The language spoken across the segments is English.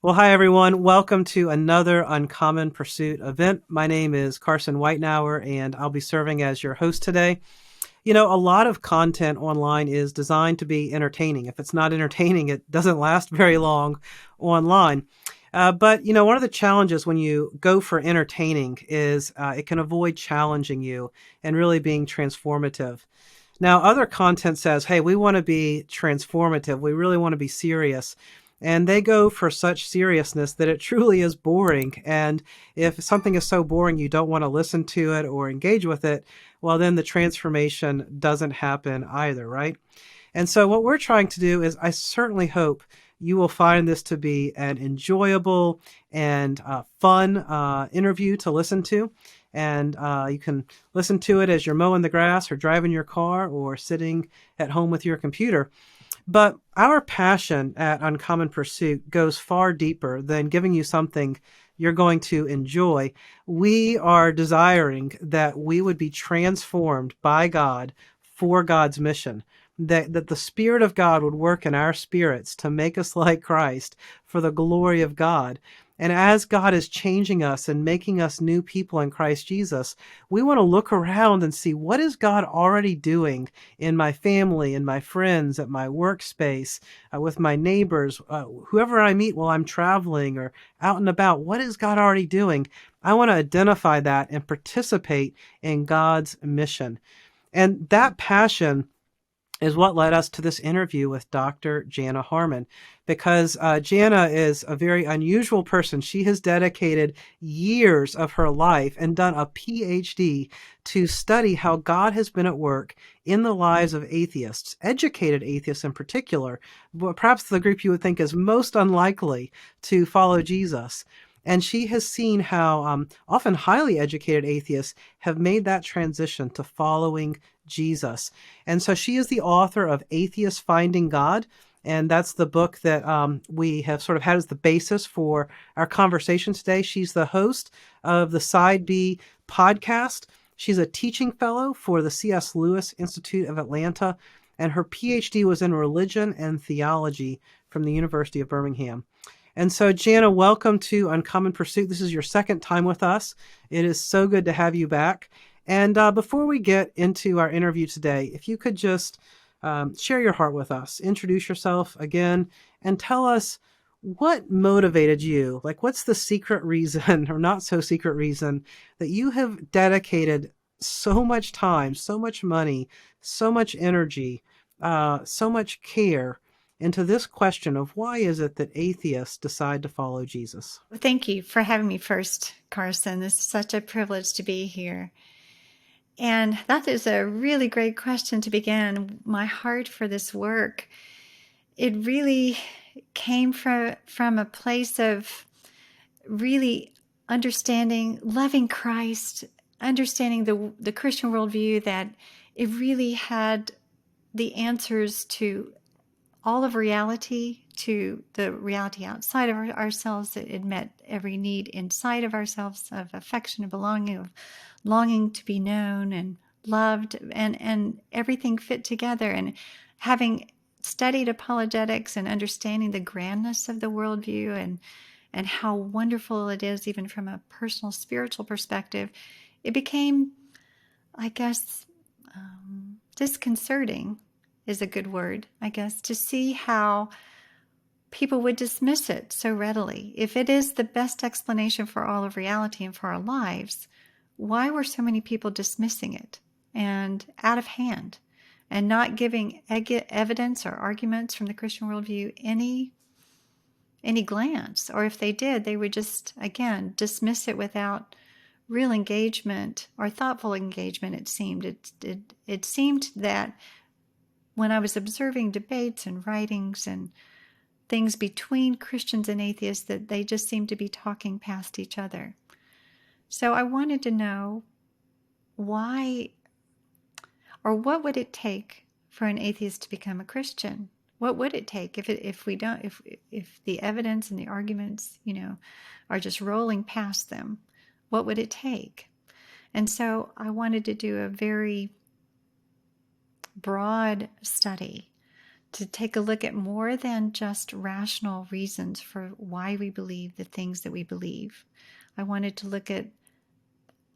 Well, hi, everyone. Welcome to another Uncommon Pursuit event. My name is Carson Whitenauer, and I'll be serving as your host today. You know, a lot of content online is designed to be entertaining. If it's not entertaining, it doesn't last very long online. But one of the challenges when you go for entertaining is it can avoid challenging you and really being transformative. Now, other content says, hey, we want to be transformative. We really want to be serious. And they go for such seriousness that it truly is boring. And if something is so boring you don't want to listen to it or engage with it, well, then the transformation doesn't happen either, right? And so, what we're trying to do is, I certainly hope you will find this to be an enjoyable and fun interview to listen to. And you can listen to it as you're mowing the grass or driving your car or sitting at home with your computer. But our passion at Uncommon Pursuit goes far deeper than giving you something you're going to enjoy. We are desiring that we would be transformed by God for God's mission, that the Spirit of God would work in our spirits to make us like Christ for the glory of God. And as God is changing us and making us new people in Christ Jesus, we want to look around and see, what is God already doing in my family, in my friends, at my workspace, with my neighbors, whoever I meet while I'm traveling or out and about. What is God already doing? I want to identify that and participate in God's mission. And that passion is what led us to this interview with Dr. Jana Harmon, because Jana is a very unusual person. She has dedicated years of her life and done a PhD to study how God has been at work in the lives of atheists, educated atheists in particular, but perhaps the group you would think is most unlikely to follow Jesus. And she has seen how often highly educated atheists have made that transition to following Jesus. And so she is the author of Atheists Finding God. And that's the book that we have sort of had as the basis for our conversation today. She's the host of the Side B podcast. She's a teaching fellow for the C.S. Lewis Institute of Atlanta, and her PhD was in religion and theology from the University of Birmingham. And so, Jana, welcome to Uncommon Pursuit. This is your second time with us. It is so good to have you back. And before we get into our interview today, if you could just share your heart with us, introduce yourself again, and tell us what motivated you. Like, what's the secret reason, or not so secret reason, that you have dedicated so much time, so much money, so much energy, so much care into this question of why is it that atheists decide to follow Jesus? Well, thank you for having me first, Carson. It's such a privilege to be here. And that is a really great question to begin. My heart for this work, it really came from a place of really understanding, loving Christ, understanding the Christian worldview, that it really had the answers to all of reality, to the reality outside of ourselves. It met every need inside of ourselves, of affection and belonging, of longing to be known and loved, and everything fit together. And having studied apologetics and understanding the grandness of the worldview and how wonderful it is, even from a personal spiritual perspective, it became, I guess, disconcerting is a good word, I guess, to see how people would dismiss it so readily. If it is the best explanation for all of reality and for our lives, why were so many people dismissing it and out of hand and not giving evidence or arguments from the Christian worldview any glance? Or if they did, they would just, again, dismiss it without real engagement or thoughtful engagement, it seemed. It seemed that when I was observing debates and writings and things between Christians and atheists, that they just seemed to be talking past each other. So I wanted to know why, or what would it take for an atheist to become a Christian? What would it take if the evidence and the arguments, are just rolling past them? What would it take? And so I wanted to do a very broad study to take a look at more than just rational reasons for why we believe the things that we believe. I wanted to look at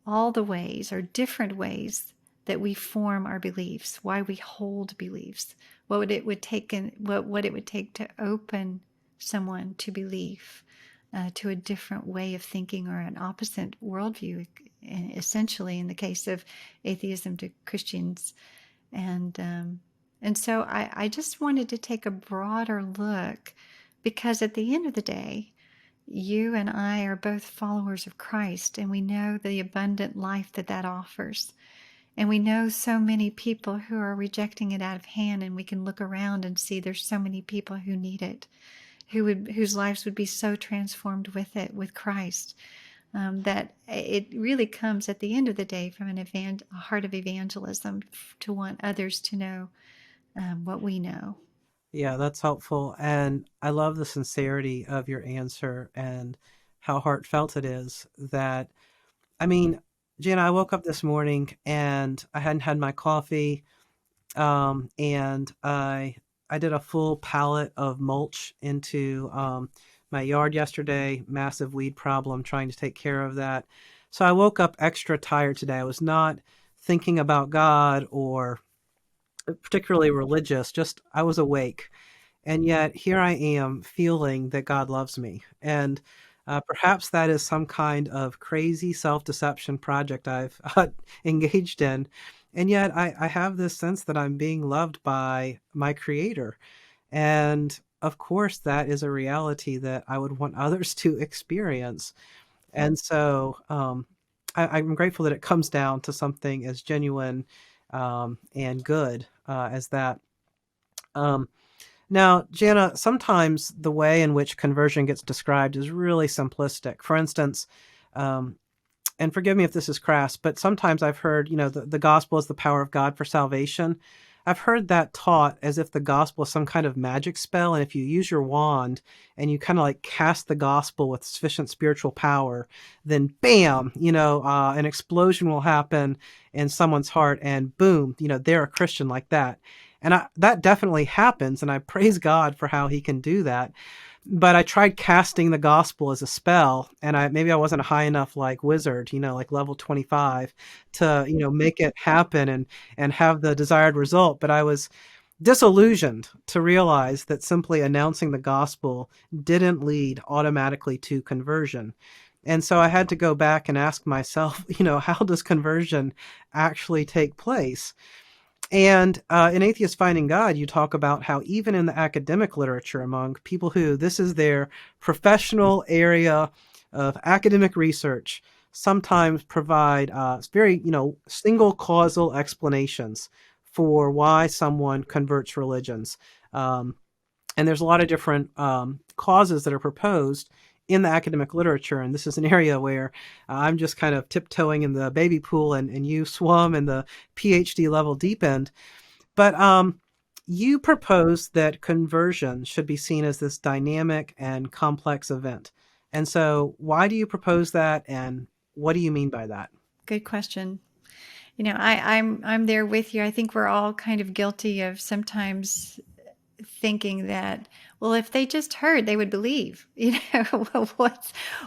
all the ways or different ways that we form our beliefs, why we hold beliefs, what it would take to open someone to belief, to a different way of thinking or an opposite worldview, essentially in the case of atheism to Christians. And so I just wanted to take a broader look, because at the end of the day, you and I are both followers of Christ, and we know the abundant life that that offers. And we know so many people who are rejecting it out of hand, and we can look around and see there's so many people who need it, whose lives would be so transformed with it, with Christ, that it really comes at the end of the day from a heart of evangelism to want others to know what we know. Yeah, that's helpful. And I love the sincerity of your answer and how heartfelt it is. That, I mean, Jana, I woke up this morning and I hadn't had my coffee. And I did a full pallet of mulch into my yard yesterday. Massive weed problem, trying to take care of that. So I woke up extra tired today. I was not thinking about God or particularly religious, just I was awake. And yet here I am feeling that God loves me. And perhaps that is some kind of crazy self-deception project I've engaged in. And yet I have this sense that I'm being loved by my creator. And of course, that is a reality that I would want others to experience. And so I'm grateful that it comes down to something as genuine and good as that. Um, Now, Jana, sometimes the way in which conversion gets described is really simplistic. For instance, um, and forgive me if this is crass, but sometimes I've heard, the gospel is the power of God for salvation. I've heard that taught as if the gospel is some kind of magic spell. And if you use your wand and you kind of like cast the gospel with sufficient spiritual power, then bam, an explosion will happen in someone's heart and boom, they're a Christian like that. And that definitely happens. And I praise God for how he can do that. But I tried casting the gospel as a spell, and maybe I wasn't a high enough like wizard, like level 25 to, make it happen and have the desired result. But I was disillusioned to realize that simply announcing the gospel didn't lead automatically to conversion. And so I had to go back and ask myself, how does conversion actually take place? And in Atheists Finding God, you talk about how even in the academic literature, among people who this is their professional area of academic research, sometimes provide very, single causal explanations for why someone converts religions. And there's a lot of different causes that are proposed in the academic literature. And this is an area where I'm just kind of tiptoeing in the baby pool and you swum in the PhD level deep end. But you propose that conversion should be seen as this dynamic and complex event. And so why do you propose that? And what do you mean by that? Good question. I'm there with you. I think we're all kind of guilty of sometimes thinking that, well, if they just heard, they would believe.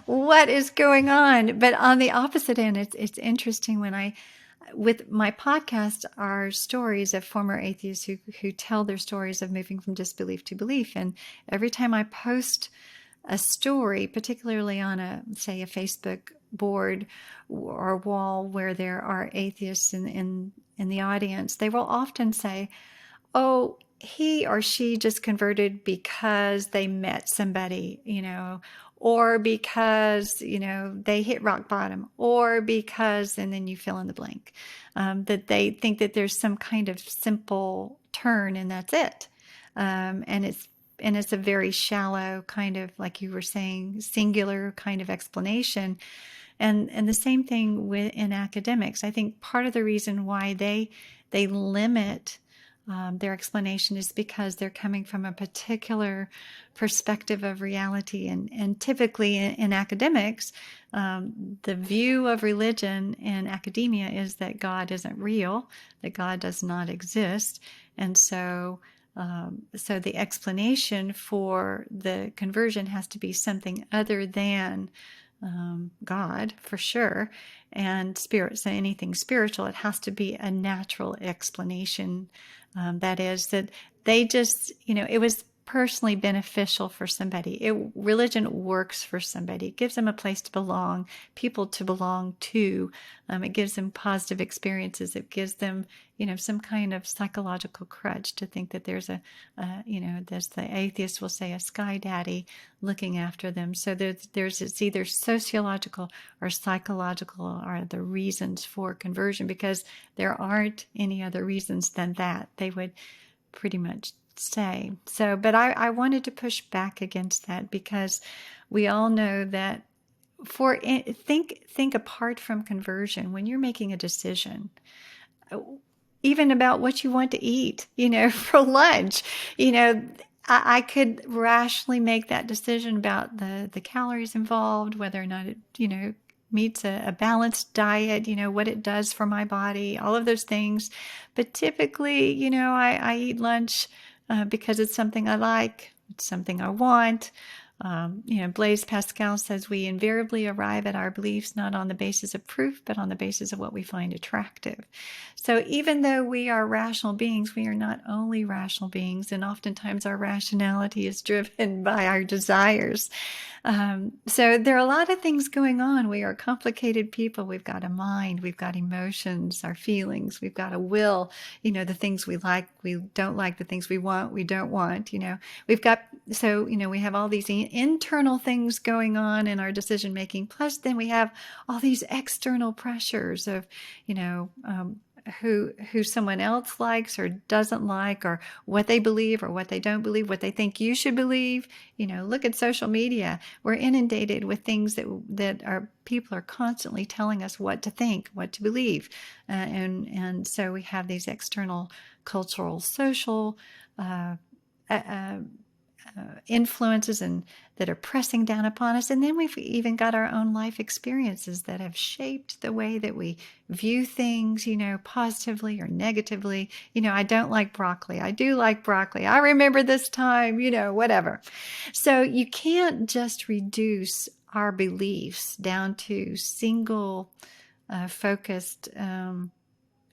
What is going on? But on the opposite end, it's interesting when with my podcast are stories of former atheists who tell their stories of moving from disbelief to belief. And every time I post a story, particularly on say a Facebook board or wall where there are atheists in the audience, they will often say, oh, he or she just converted because they met somebody, or because, they hit rock bottom, or because, and then you fill in the blank, that they think that there's some kind of simple turn and that's it. And it's a very shallow kind of, like you were saying, singular kind of explanation. And the same thing in academics. I think part of the reason why they limit their explanation is because they're coming from a particular perspective of reality. And typically in academics, the view of religion in academia is that God isn't real, that God does not exist. And so So the explanation for the conversion has to be something other than God, for sure, and spirit. So anything spiritual, it has to be a natural explanation. That is, that they just, it was personally beneficial for somebody. Religion works for somebody. It gives them a place to belong, people to belong to. It gives them positive experiences. It gives them, some kind of psychological crutch to think that there's as the atheist will say, a sky daddy looking after them. So it's either sociological or psychological are the reasons for conversion, because there aren't any other reasons than that, they would pretty much say. So, but I wanted to push back against that, because we all know that think apart from conversion, when you're making a decision, even about what you want to eat, for lunch, I could rationally make that decision about the calories involved, whether or not it, meets a balanced diet, what it does for my body, all of those things. But typically, I eat lunch because it's something I like, it's something I want. Blaise Pascal says we invariably arrive at our beliefs not on the basis of proof, but on the basis of what we find attractive. So even though we are rational beings, we are not only rational beings, and oftentimes our rationality is driven by our desires. So there are a lot of things going on. We are complicated people. We've got a mind, we've got emotions, our feelings, we've got a will, the things we like, we don't like, the things we want, we don't want, we've got, we have all these internal things going on in our decision making. Plus then we have all these external pressures of, who someone else likes or doesn't like, or what they believe or what they don't believe, what they think you should believe. Look at social media. We're inundated with things that our people are constantly telling us what to think, what to believe. And so we have these external cultural, social influences and that are pressing down upon us. And then we've even got our own life experiences that have shaped the way that we view things, positively or negatively. I don't like broccoli. I do like broccoli. I remember this time, whatever. So you can't just reduce our beliefs down to single focused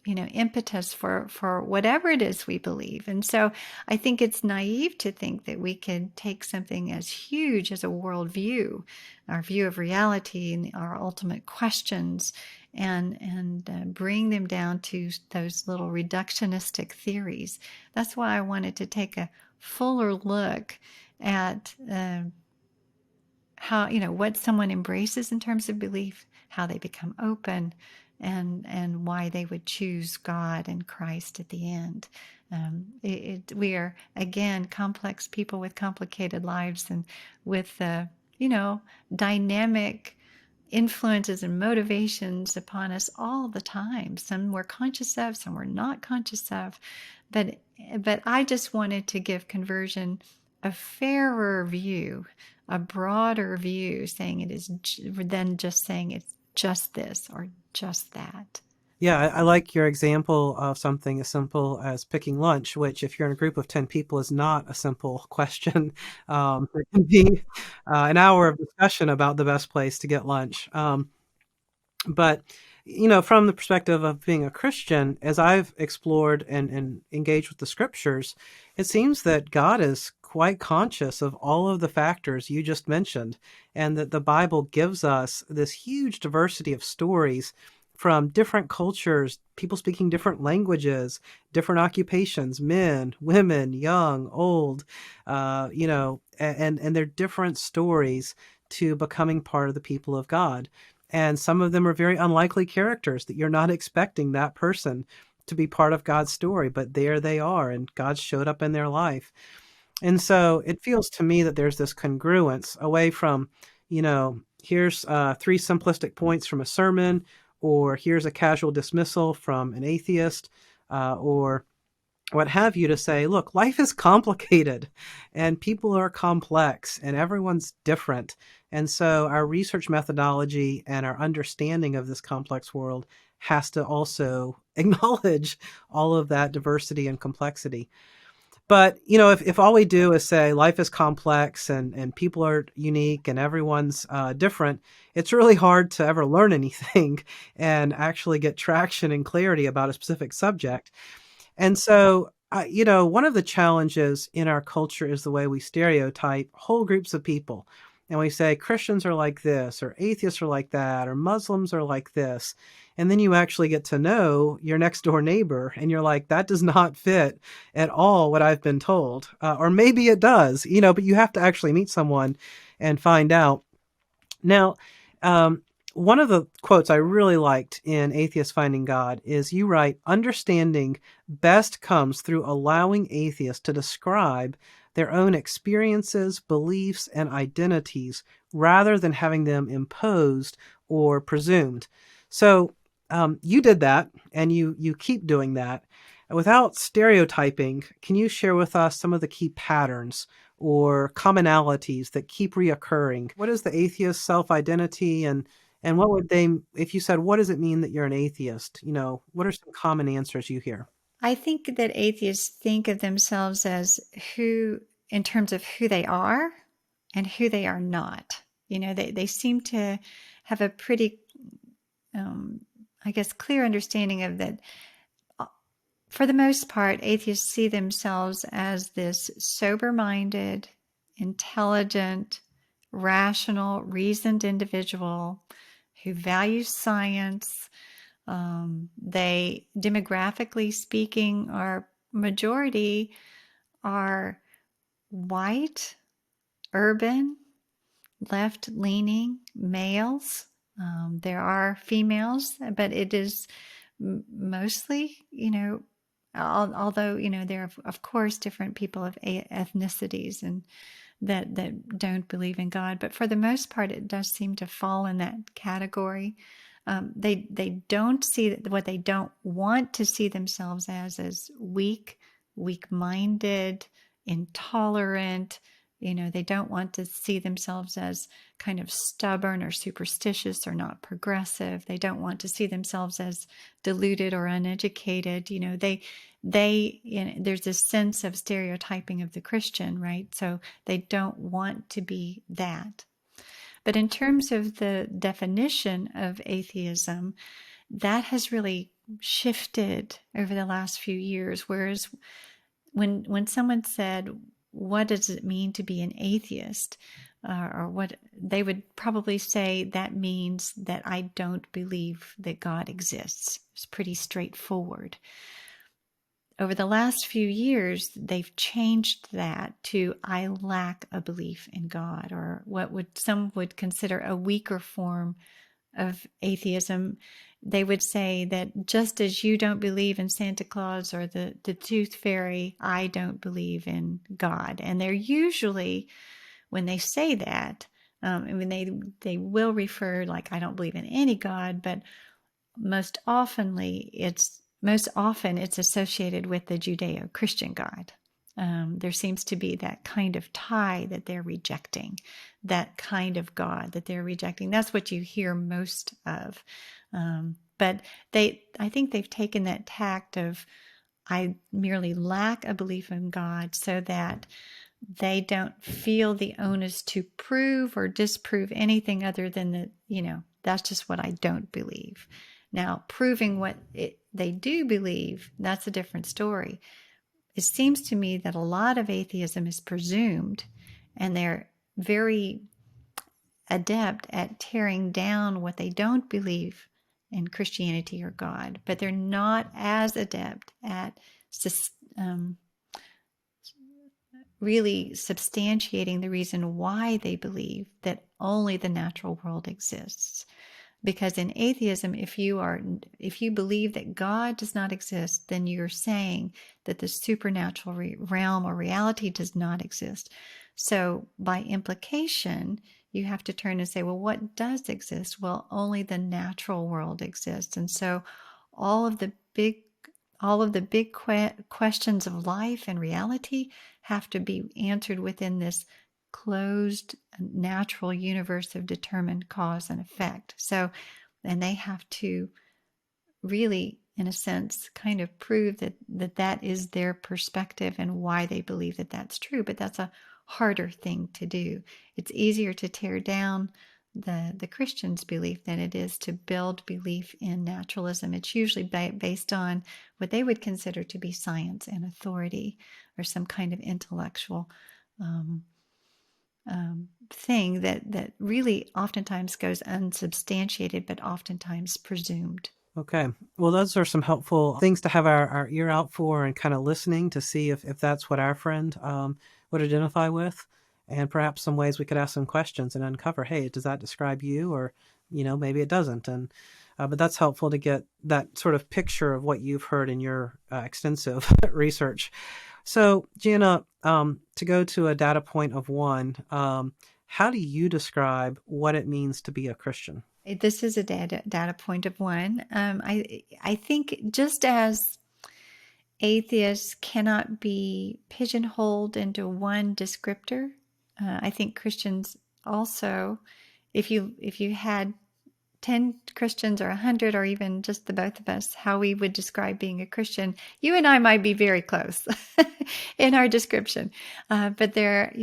impetus for whatever it is we believe. And so I think it's naive to think that we can take something as huge as a worldview, our view of reality and our ultimate questions, and bring them down to those little reductionistic theories. That's why I wanted to take a fuller look at how, what someone embraces in terms of belief, how they become open, and why they would choose God and Christ at the end. We are, again, complex people with complicated lives and with, dynamic influences and motivations upon us all the time. Some we're conscious of, some we're not conscious of. But I just wanted to give conversion a fairer view, a broader view, saying it is than just saying it's just this or just that. Yeah, I like your example of something as simple as picking lunch, which, if you're in a group of 10 people, is not a simple question. It can be an hour of discussion about the best place to get lunch. But, from the perspective of being a Christian, as I've explored and engaged with the scriptures, it seems that God is quite conscious of all of the factors you just mentioned, and that the Bible gives us this huge diversity of stories from different cultures, people speaking different languages, different occupations, men, women, young, old, and they're different stories to becoming part of the people of God. And some of them are very unlikely characters that you're not expecting that person to be part of God's story, but there they are, and God showed up in their life. And so it feels to me that there's this congruence away from, here's 3 simplistic points from a sermon, or here's a casual dismissal from an atheist, or what have you, to say, look, life is complicated and people are complex and everyone's different. And so our research methodology and our understanding of this complex world has to also acknowledge all of that diversity and complexity. But, if all we do is say life is complex and people are unique and everyone's different, it's really hard to ever learn anything and actually get traction and clarity about a specific subject. And so, one of the challenges in our culture is the way we stereotype whole groups of people. And we say Christians are like this, or atheists are like that, or Muslims are like this. And then you actually get to know your next door neighbor, and you're like, that does not fit at all what I've been told. Or maybe it does, but you have to actually meet someone and find out. Now, um, one of the quotes I really liked in Atheists Finding God is you write, understanding best comes through allowing atheists to describe their own experiences, beliefs, and identities rather than having them imposed or presumed. So you did that, and you keep doing that. Without stereotyping, can you share with us some of the key patterns or commonalities that keep reoccurring? What is the atheist self-identity, and what would they, if you said, what does it mean that you're an atheist? What are some common answers you hear? I think that atheists think of themselves as who, in terms of who they are and who they are not. They seem to have a pretty, I guess, clear understanding of that. For the most part, atheists see themselves as this sober-minded, intelligent, rational, reasoned individual who values science. They, demographically speaking, are majority are white, urban, left-leaning males. There are females, but it is mostly, although, there are, of course, different people of ethnicities and that don't believe in God. But for the most part, it does seem to fall in that category. They don't see what they don't want to see themselves as weak-minded, intolerant. They don't want to see themselves as kind of stubborn or superstitious or not progressive. They don't want to see themselves as deluded or uneducated. There's this sense of stereotyping of the Christian, right? So they don't want to be that. But in terms of the definition of atheism, that has really shifted over the last few years. Whereas when someone said, what does it mean to be an atheist? Or what they would probably say, that means that I don't believe that God exists. It's pretty straightforward. Over the last few years, they've changed that to I lack a belief in God, or what some would consider a weaker form of atheism. They would say that just as you don't believe in Santa Claus or the tooth fairy, I don't believe in God. And they're usually, when they say that, they will refer, like, I don't believe in any God, but most often it's associated with the Judeo-Christian God. There seems to be that kind of tie that they're rejecting, that kind of God that they're rejecting. That's what you hear most of. But I think they've taken that tact of, I merely lack a belief in God, so that they don't feel the onus to prove or disprove anything other than that, that's just what I don't believe. Now, proving what they do believe, that's a different story. It seems to me that a lot of atheism is presumed, and they're very adept at tearing down what they don't believe in Christianity or God, but they're not as adept at really substantiating the reason why they believe that only the natural world exists. Because in atheism, if you believe that God does not exist, then you're saying that the supernatural realm or reality does not exist. So by implication, you have to turn and say, well, what does exist? Well, only the natural world exists. And so all of the big questions of life and reality have to be answered within this closed natural universe of determined cause and effect. So, and they have to really in a sense, kind of prove that is their perspective and why they believe that that's true. But that's a harder thing to do. It's easier to tear down the Christian's belief than it is to build belief in naturalism. It's usually based on what they would consider to be science and authority, or some kind of intellectual thing that really oftentimes goes unsubstantiated, but oftentimes presumed. Okay. Well, those are some helpful things to have our ear out for and kind of listening to see if that's what our friend would identify with. And perhaps some ways we could ask some questions and uncover, hey, does that describe you? Or, maybe it doesn't. And but that's helpful to get that sort of picture of what you've heard in your extensive research. So, Jana, to go to a data point of one, how do you describe what it means to be a Christian? This is a data point of one. I think just as atheists cannot be pigeonholed into one descriptor, I think Christians also, if you had 10 Christians or 100 or even just the both of us, how we would describe being a Christian, you and I might be very close in our description. But there,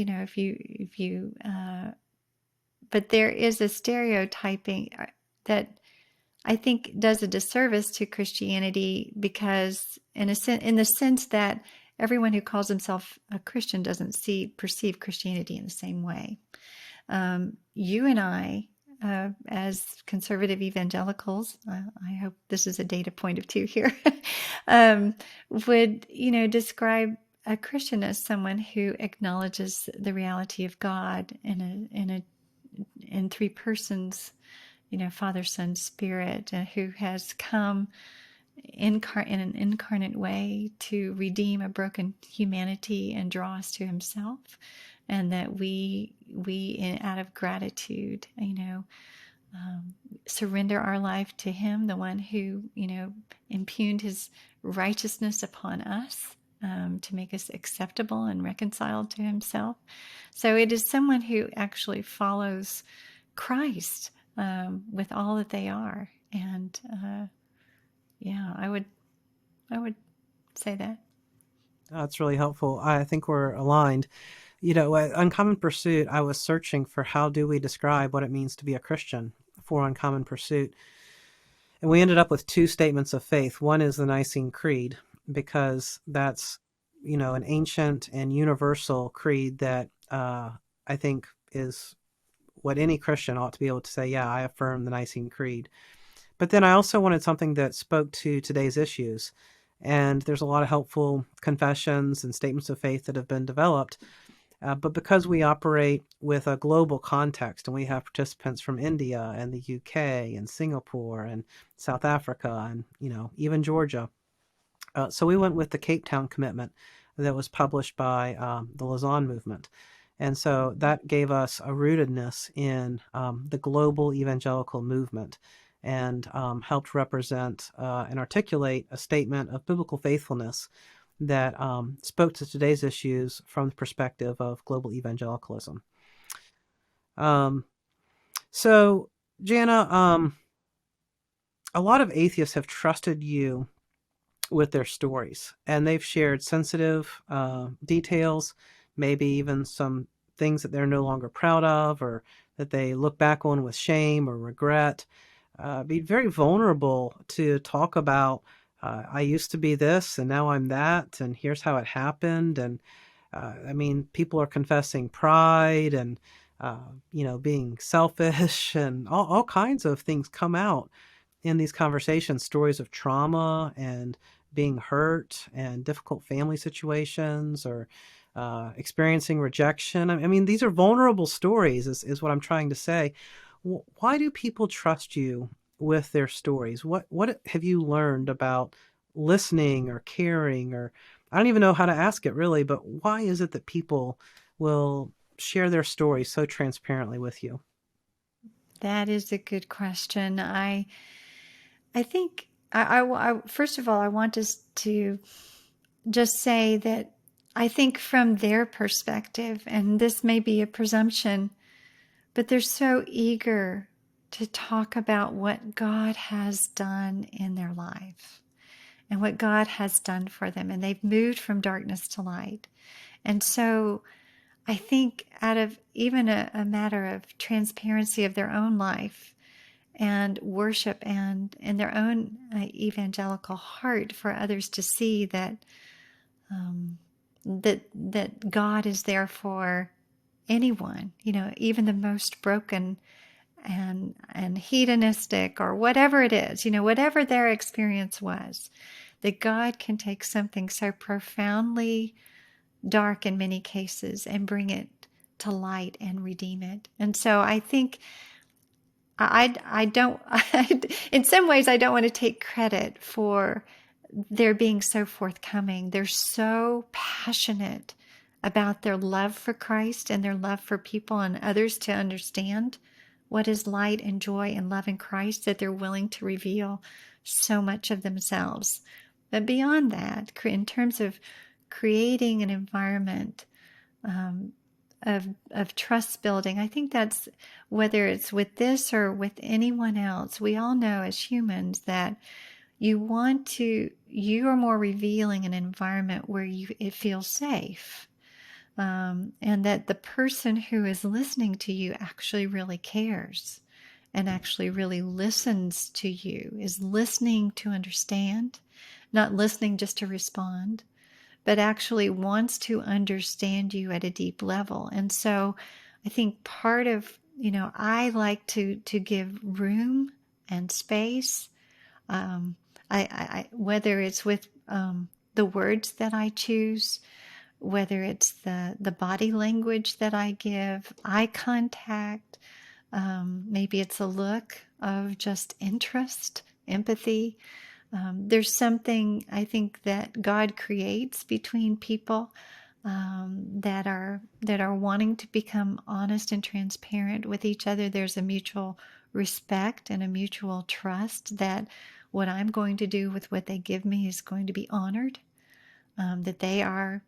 but there is a stereotyping that I think does a disservice to Christianity, because in the sense that everyone who calls himself a Christian doesn't perceive Christianity in the same way. You and I, as conservative evangelicals, I hope this is a data point of two here, would describe a Christian as someone who acknowledges the reality of God in three persons, Father, Son, Spirit, who has come in an incarnate way to redeem a broken humanity and draw us to Himself, and that we out of gratitude, surrender our life to Him, the one who impugned His righteousness upon us, to make us acceptable and reconciled to Himself. So it is someone who actually follows Christ with all that they are, and I would say that. That's really helpful. I think we're aligned. At Uncommon Pursuit, I was searching for how do we describe what it means to be a Christian for Uncommon Pursuit. And we ended up with two statements of faith. One is the Nicene Creed, because that's, an ancient and universal creed that I think is what any Christian ought to be able to say, yeah, I affirm the Nicene Creed. But then I also wanted something that spoke to today's issues. And there's a lot of helpful confessions and statements of faith that have been developed. But because we operate with a global context, and we have participants from India and the UK and Singapore and South Africa and, even Georgia. So we went with the Cape Town Commitment that was published by the Lausanne Movement. And so that gave us a rootedness in the global evangelical movement, and helped represent and articulate a statement of biblical faithfulness that spoke to today's issues from the perspective of global evangelicalism. So, Jana, a lot of atheists have trusted you with their stories, and they've shared sensitive details, maybe even some things that they're no longer proud of, or that they look back on with shame or regret. Be very vulnerable to talk about, I used to be this and now I'm that, and here's how it happened. And people are confessing pride and, being selfish, and all kinds of things come out in these conversations, stories of trauma and being hurt and difficult family situations, or experiencing rejection. These are vulnerable stories, is what I'm trying to say. Why do people trust you with their stories? What have you learned about listening or caring, or I don't even know how to ask it really, but why is it that people will share their stories so transparently with you? That is a good question. I think I first of all, I want us to just say that I think from their perspective, and this may be a presumption, but they're so eager to talk about what God has done in their life. and what God has done for them. And they've moved from darkness to light. And so I think out of even a matter of transparency of their own life and worship and in their own evangelical heart for others to see that that God is there for anyone, even the most broken and hedonistic or whatever it is, whatever their experience was, that God can take something so profoundly dark in many cases and bring it to light and redeem it. And so I think I don't, in some ways, I don't want to take credit for their being so forthcoming. They're so passionate about their love for Christ and their love for people and others to understand what is light and joy and love in Christ, that they're willing to reveal so much of themselves. But beyond that, in terms of creating an environment of trust building, I think that's, whether it's with this or with anyone else, we all know as humans that you are more revealing an environment where it feels safe. And that the person who is listening to you actually really cares and actually really listens to you, is listening to understand, not listening just to respond, but actually wants to understand you at a deep level. And so I think part of, I like to give room and space. Whether it's with the words that I choose, whether it's the body language that I give, eye contact, maybe it's a look of just interest, empathy. There's something I think that God creates between people that are wanting to become honest and transparent with each other. There's a mutual respect and a mutual trust that what I'm going to do with what they give me is going to be honored, that they are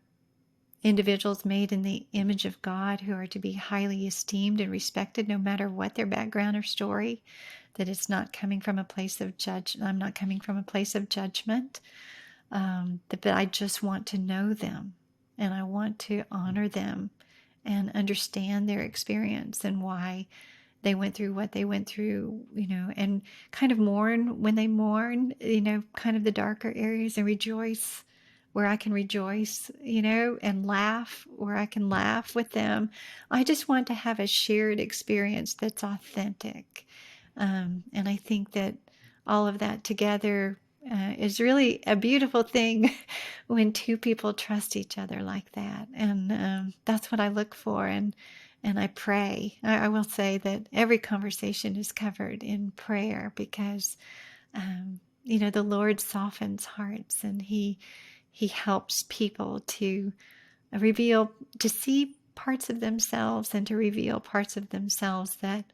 individuals made in the image of God who are to be highly esteemed and respected no matter what their background or story, that it's not coming from a place of I'm not coming from a place of judgment, but I just want to know them and I want to honor them and understand their experience and why they went through what they went through, and kind of mourn when they mourn, kind of the darker areas, and rejoice where I can rejoice, and laugh where I can laugh with them. I just want to have a shared experience that's authentic. And I think that all of that together is really a beautiful thing when two people trust each other like that. And that's what I look for. And I pray. I will say that every conversation is covered in prayer because, the Lord softens hearts and He helps people to see parts of themselves and to reveal parts of themselves that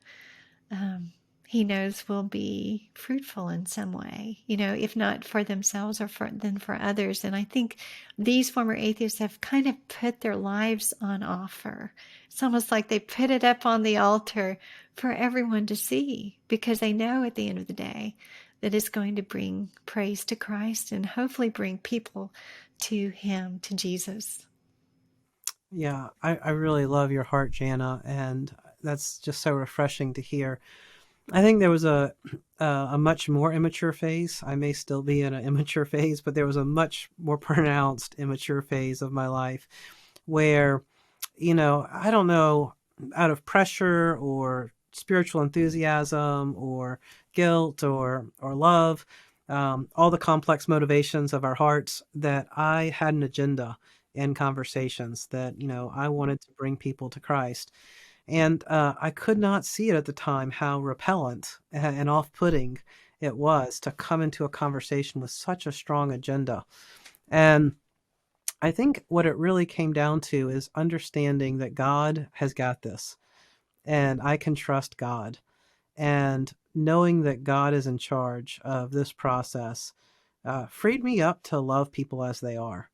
He knows will be fruitful in some way, if not for themselves then for others. And I think these former atheists have kind of put their lives on offer. It's almost like they put it up on the altar for everyone to see because they know at the end of the day that it's going to bring praise to Christ and hopefully bring people to Him, to Jesus. Yeah, I really love your heart, Jana, and that's just so refreshing to hear. I think there was a much more immature phase. I may still be in an immature phase, but there was a much more pronounced immature phase of my life where, I don't know, out of pressure or spiritual enthusiasm or guilt or love, all the complex motivations of our hearts, that I had an agenda in conversations that, I wanted to bring people to Christ. And I could not see it at the time how repellent and off-putting it was to come into a conversation with such a strong agenda. And I think what it really came down to is understanding that God has got this and I can trust God. And knowing that God is in charge of this process freed me up to love people as they are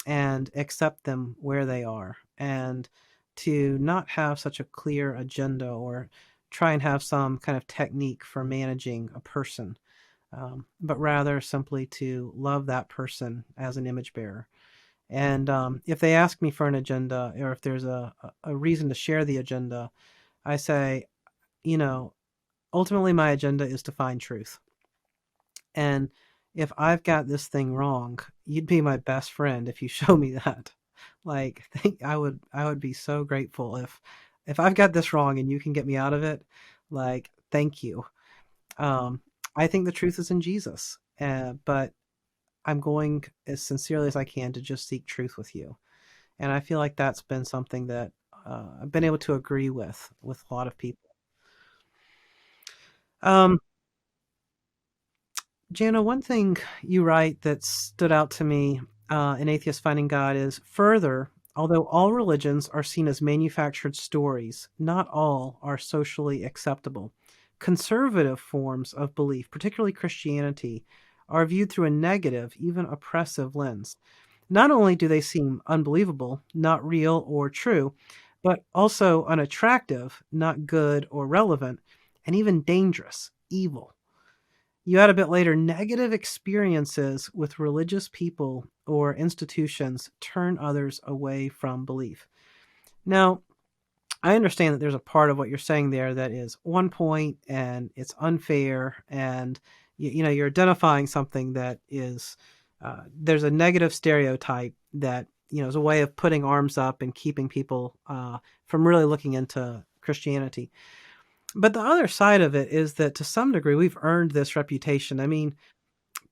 and accept them where they are, and to not have such a clear agenda or try and have some kind of technique for managing a person. but rather simply to love that person as an image bearer. And if they ask me for an agenda, or if there's a reason to share the agenda, I say, you know, ultimately my agenda is to find truth. And if I've got this thing wrong, you'd be my best friend if you show me that. Like, I would be so grateful if I've got this wrong and you can get me out of it. Like, thank you. Um, I think the truth is in Jesus, but I'm going as sincerely as I can to just seek truth with you. And I feel like that's been something that I've been able to agree with a lot of people. Um, Jana, one thing you write that stood out to me in Atheists Finding God is further, although all religions are seen as manufactured stories, not all are socially acceptable. Conservative forms of belief, particularly Christianity, are viewed through a negative, even oppressive lens. Not only do they seem unbelievable, not real or true, but also unattractive, not good or relevant, and even dangerous, evil. You add a bit later, negative experiences with religious people or institutions turn others away from belief. Now, I understand that there's a part of what you're saying there that is one point and it's unfair, and you're identifying something that is there's a negative stereotype that is a way of putting arms up and keeping people from really looking into Christianity. But the other side of it is that to some degree we've earned this reputation. I mean,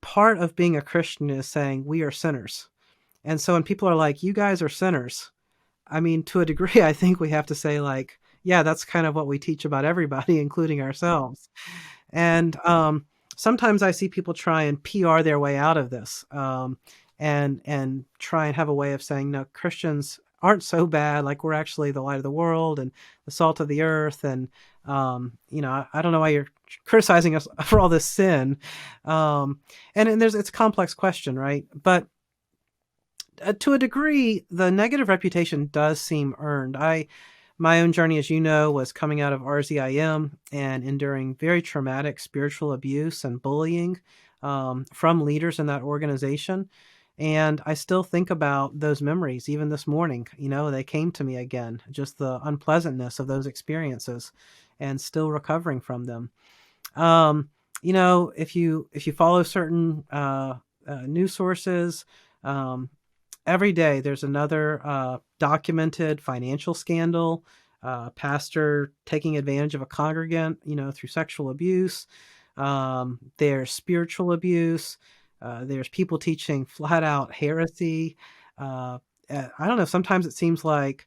part of being a Christian is saying we are sinners. And so when people are like, you guys are sinners, I mean, to a degree, I think we have to say, like, yeah, that's kind of what we teach about everybody, including ourselves. And sometimes I see people try and PR their way out of this, and try and have a way of saying, no, Christians aren't so bad. Like, we're actually the light of the world and the salt of the earth. And I don't know why you're criticizing us for all this sin. And it's a complex question, right? But to a degree, the negative reputation does seem earned. My own journey, as you know, was coming out of RZIM and enduring very traumatic spiritual abuse and bullying from leaders in that organization. And I still think about those memories, even this morning. They came to me again, just the unpleasantness of those experiences, and still recovering from them. If you follow certain news sources, um, every day there's another documented financial scandal, pastor taking advantage of a congregant, through sexual abuse. There's spiritual abuse. There's people teaching flat out heresy. I don't know. Sometimes it seems like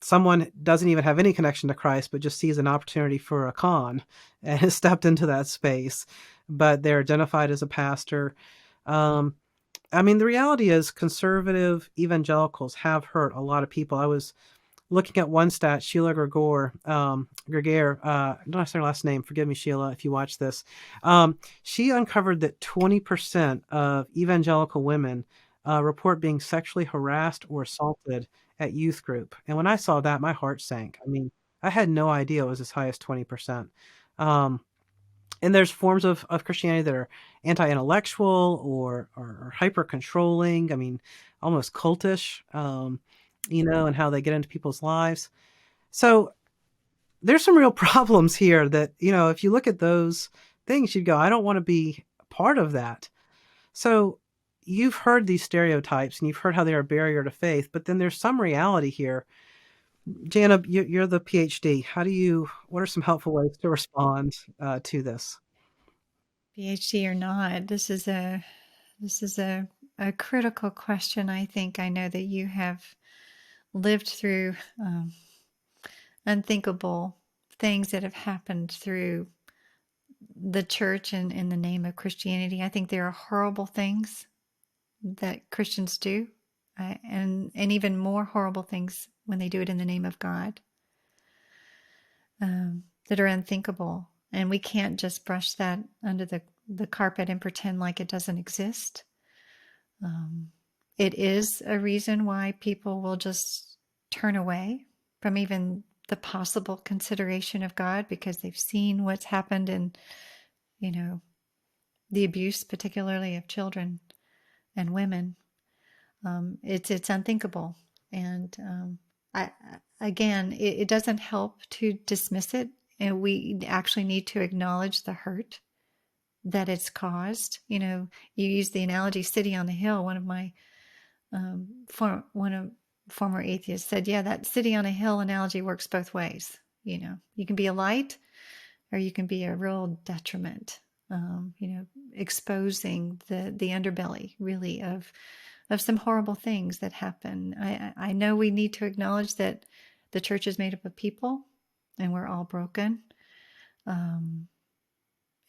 someone doesn't even have any connection to Christ, but just sees an opportunity for a con and has stepped into that space, but they're identified as a pastor. Um, I mean, the reality is conservative evangelicals have hurt a lot of people. I was looking at one stat, Sheila Greger, don't say her last name. Forgive me, Sheila, if you watch this. She uncovered that 20% of evangelical women report being sexually harassed or assaulted at youth group. And when I saw that, my heart sank. I mean, I had no idea it was as high as 20%. Um, and there's forms of Christianity that are anti-intellectual or hyper controlling. I mean, almost cultish, and how they get into people's lives. So there's some real problems here that, if you look at those things, you'd go, I don't want to be part of that. So you've heard these stereotypes and you've heard how they're a barrier to faith, but then there's some reality here. Jana, you're the PhD. What are some helpful ways to respond to this? PhD or not, this is a critical question. I think I know that you have lived through unthinkable things that have happened through the church and in the name of Christianity. I think there are horrible things that Christians do, and even more horrible things when they do it in the name of God, that are unthinkable. And we can't just brush that under the carpet and pretend like it doesn't exist. It is a reason why people will just turn away from even the possible consideration of God, because they've seen what's happened in, the abuse, particularly of children and women. It's unthinkable. And it doesn't help to dismiss it. And we actually need to acknowledge the hurt that it's caused. You know, you use the analogy city on the hill. One of my former atheists said, yeah, that city on a hill analogy works both ways. You know, you can be a light or you can be a real detriment, you know, exposing the underbelly really of some horrible things that happen. I know we need to acknowledge that the church is made up of people and we're all broken.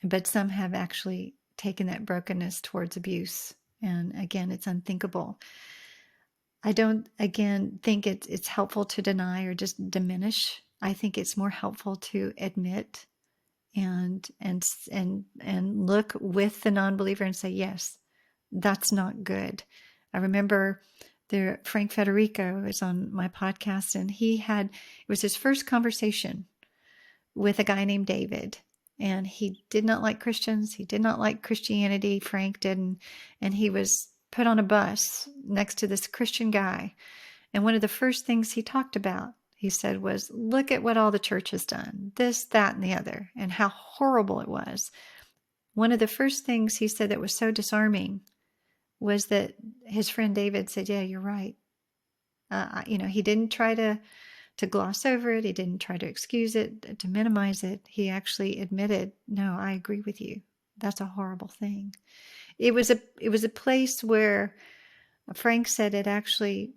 But some have actually taken that brokenness towards abuse. And again, it's unthinkable. I don't, again, think it's helpful to deny or just diminish. I think it's more helpful to admit and look with the non-believer and say, yes, that's not good. I remember Frank Federico is on my podcast, and it was his first conversation with a guy named David. And he did not like Christians. He did not like Christianity. Frank didn't. And he was put on a bus next to this Christian guy. And one of the first things he talked about, he said, was, look at what all the church has done, this, that, and the other, and how horrible it was. One of the first things he said that was so disarming was that his friend David said, yeah, you're right. You know, he didn't try to gloss over it. He didn't try to excuse it, to minimize it. He actually admitted, no, I agree with you. That's a horrible thing. It was a place where Frank said it actually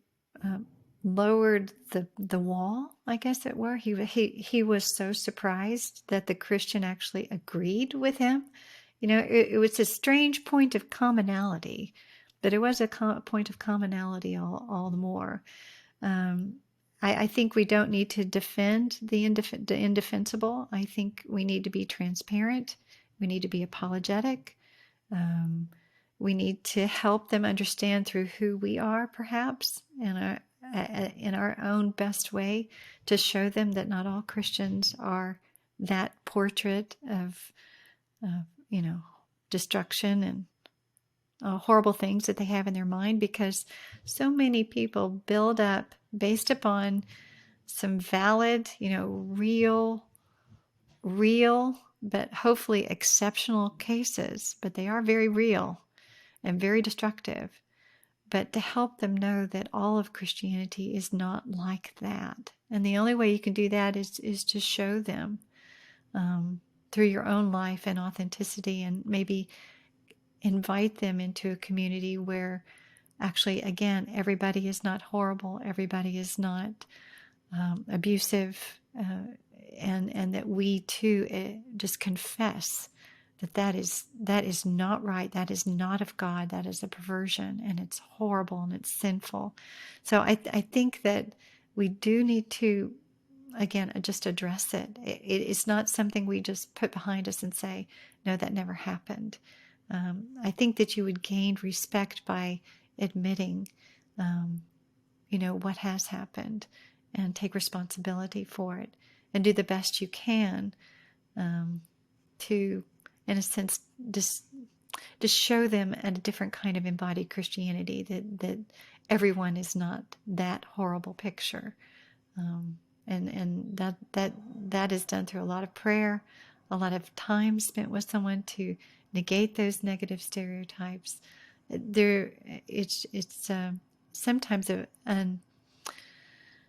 lowered the wall, I guess it were. He was so surprised that the Christian actually agreed with him. You know, it was a strange point of commonality, but it was a point of commonality all the more. I think we don't need to defend the indefensible. I think we need to be transparent. We need to be apologetic. We need to help them understand through who we are, perhaps, in our own best way, to show them that not all Christians are that portrait of you know, destruction and horrible things that they have in their mind, because so many people build up based upon some valid, you know, real, but hopefully exceptional cases, but they are very real and very destructive. But to help them know that all of Christianity is not like that. And the only way you can do that is to show them through your own life and authenticity, and maybe invite them into a community where actually, again, everybody is not horrible, everybody is not abusive, and that we too just confess that is not right, that is not of God, that is a perversion, and it's horrible and it's sinful. So I think that we do need to, again, just address it. It's not something we just put behind us and say, no, that never happened. I think that you would gain respect by admitting, you know, what has happened, and take responsibility for it, and do the best you can to, in a sense, just show them a different kind of embodied Christianity, that everyone is not that horrible picture. And that is done through a lot of prayer, a lot of time spent with someone to negate those negative stereotypes. It's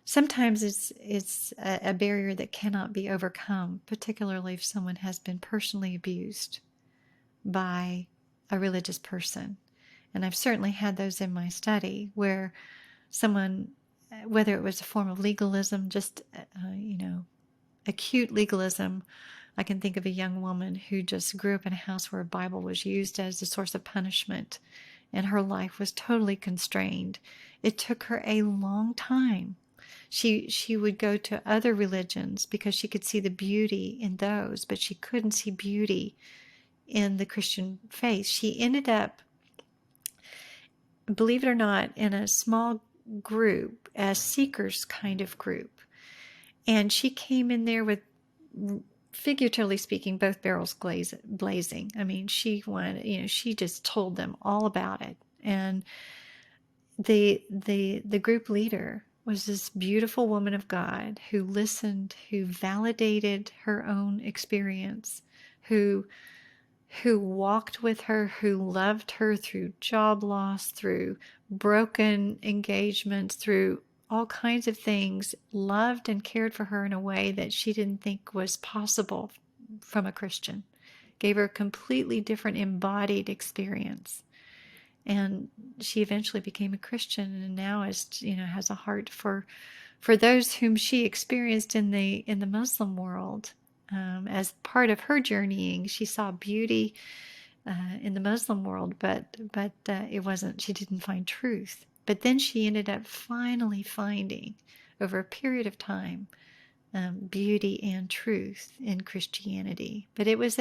sometimes it's a barrier that cannot be overcome, particularly if someone has been personally abused by a religious person. And I've certainly had those in my study where someone, whether it was a form of legalism, just, you know, acute legalism. I can think of a young woman who just grew up in a house where a Bible was used as a source of punishment, and her life was totally constrained. It took her a long time. She would go to other religions because she could see the beauty in those, but she couldn't see beauty in the Christian faith. She ended up, believe it or not, in a small group, a seekers kind of group. And she came in there with figuratively speaking, both barrels blazing. I mean, she wanted, she just told them all about it. And the group leader was this beautiful woman of God who listened, who validated her own experience, who walked with her, who loved her through job loss, through broken engagements, through all kinds of things, loved and cared for her in a way that she didn't think was possible from a Christian. Gave her a completely different embodied experience. And she eventually became a Christian, and now has a heart for those whom she experienced in the Muslim world. As part of her journeying, she saw beauty in the Muslim world, but it wasn't. She didn't find truth. But then she ended up finally finding, over a period of time, beauty and truth in Christianity. But it was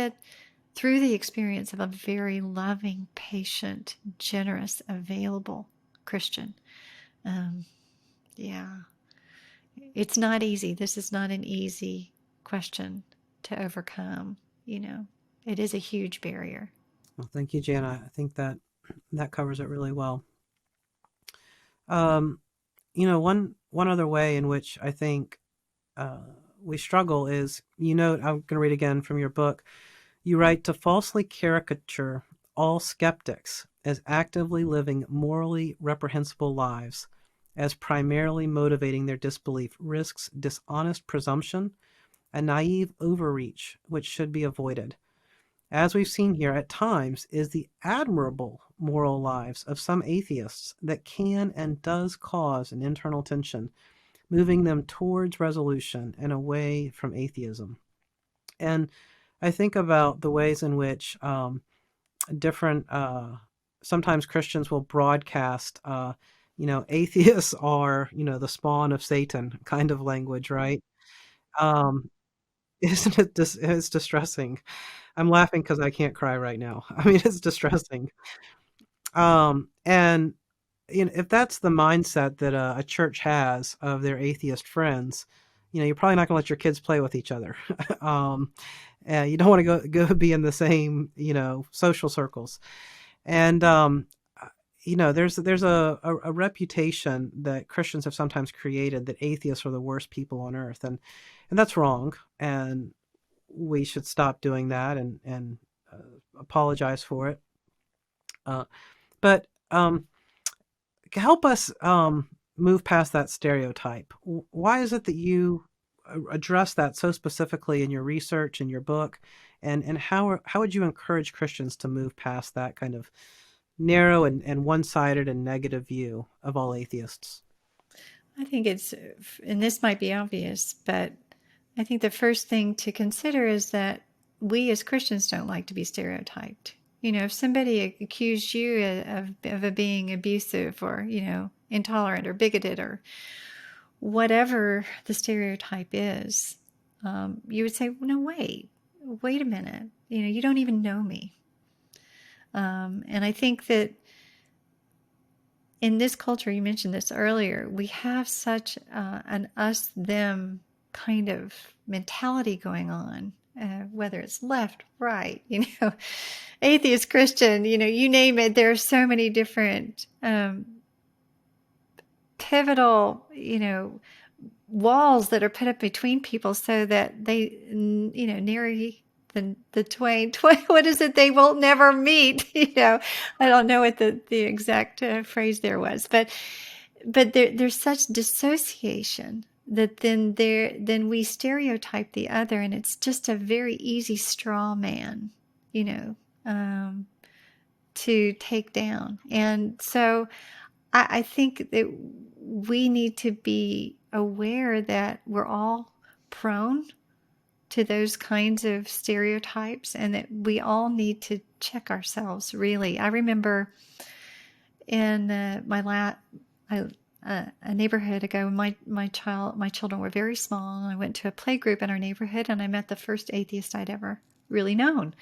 through the experience of a very loving, patient, generous, available Christian. Yeah. It's not easy. This is not an easy question to overcome. It is a huge barrier. Well, thank you, Jana. I think that covers it really well. One other way in which I think we struggle is, I'm going to read again from your book. You write, to falsely caricature all skeptics as actively living morally reprehensible lives, as primarily motivating their disbelief, risks dishonest presumption and naive overreach, which should be avoided. As we've seen here, at times is the admirable moral lives of some atheists that can and does cause an internal tension, moving them towards resolution and away from atheism. And I think about the ways in which different, sometimes Christians will broadcast, atheists are, the spawn of Satan kind of language, right? Um, isn't it? It's distressing. I'm laughing because I can't cry right now. I mean, it's distressing. And if that's the mindset that a church has of their atheist friends, you're probably not going to let your kids play with each other. And you don't want to go be in the same, social circles. And there's a reputation that Christians have sometimes created that atheists are the worst people on earth, and that's wrong. And we should stop doing that and apologize for it. But help us move past that stereotype. Why is it that you address that so specifically in your research, in your book, and how would you encourage Christians to move past that kind of narrow and one-sided and negative view of all atheists? I think and this might be obvious, but I think the first thing to consider is that we as Christians don't like to be stereotyped. If somebody accused you of being abusive or, intolerant or bigoted or whatever the stereotype is, you would say, no, wait a minute. You don't even know me. And I think that in this culture, you mentioned this earlier, we have such an us-them kind of mentality going on, whether it's left, right, atheist, Christian, you name it. There are so many different pivotal, walls that are put up between people so that they, nary the twain, what is it? They will never meet. I don't know what the exact phrase there was, but there's such dissociation that then we stereotype the other, and it's just a very easy straw man, to take down. And so I think that we need to be aware that we're all prone to those kinds of stereotypes, and that we all need to check ourselves, really. I remember in a neighborhood ago, my children were very small, and I went to a play group in our neighborhood, and I met the first atheist I'd ever really known.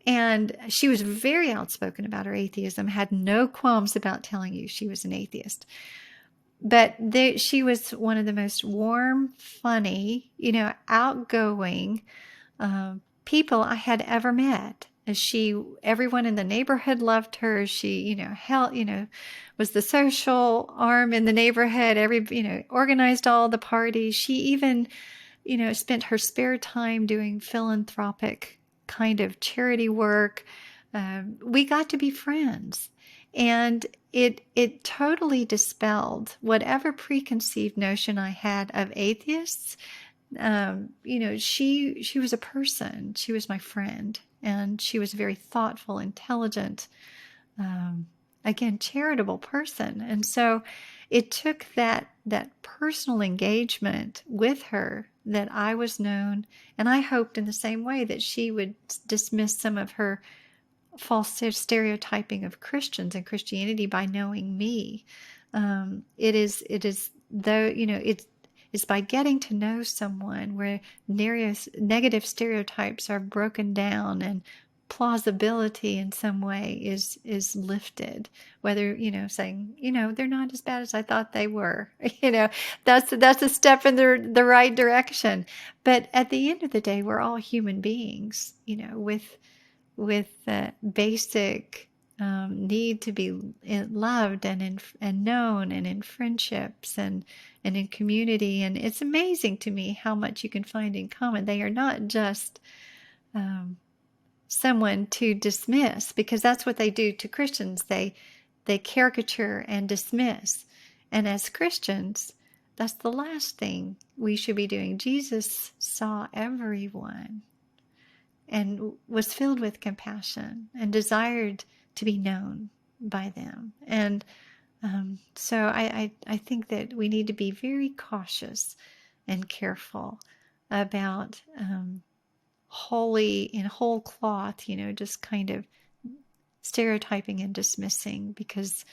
And she was very outspoken about her atheism, had no qualms about telling you she was an atheist. But she was one of the most warm, funny, outgoing, people I had ever met. Everyone in the neighborhood loved her. She, was the social arm in the neighborhood. Organized all the parties. She even, spent her spare time doing philanthropic kind of charity work. We got to be friends, and it totally dispelled whatever preconceived notion I had of atheists. She was a person. She was my friend, and she was a very thoughtful, intelligent, um, again, charitable person. And so it took that personal engagement with her that I was known, and I hoped in the same way that she would dismiss some of her false stereotyping of Christians and Christianity by knowing me. It is though, it's by getting to know someone where negative stereotypes are broken down and plausibility in some way is lifted. Whether, saying, they're not as bad as I thought they were. That's a step in the right direction. But at the end of the day, we're all human beings, with the basic need to be loved and known, and in friendships and in community. And it's amazing to me how much you can find in common. They are not just someone to dismiss, because that's what they do to Christians. They caricature and dismiss. And as Christians, that's the last thing we should be doing. Jesus saw everyone and was filled with compassion and desired to be known by them. And so I think that we need to be very cautious and careful about whole cloth, just kind of stereotyping and dismissing, because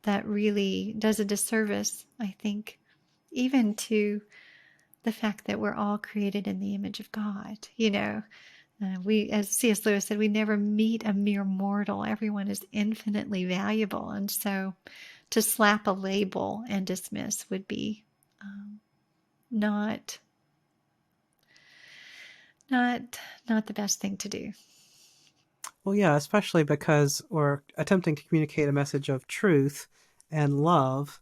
that really does a disservice, I think, even to the fact that we're all created in the image of God. We, as C.S. Lewis said, we never meet a mere mortal. Everyone is infinitely valuable. And so to slap a label and dismiss would be not the best thing to do. Well, yeah, especially because we're attempting to communicate a message of truth and love.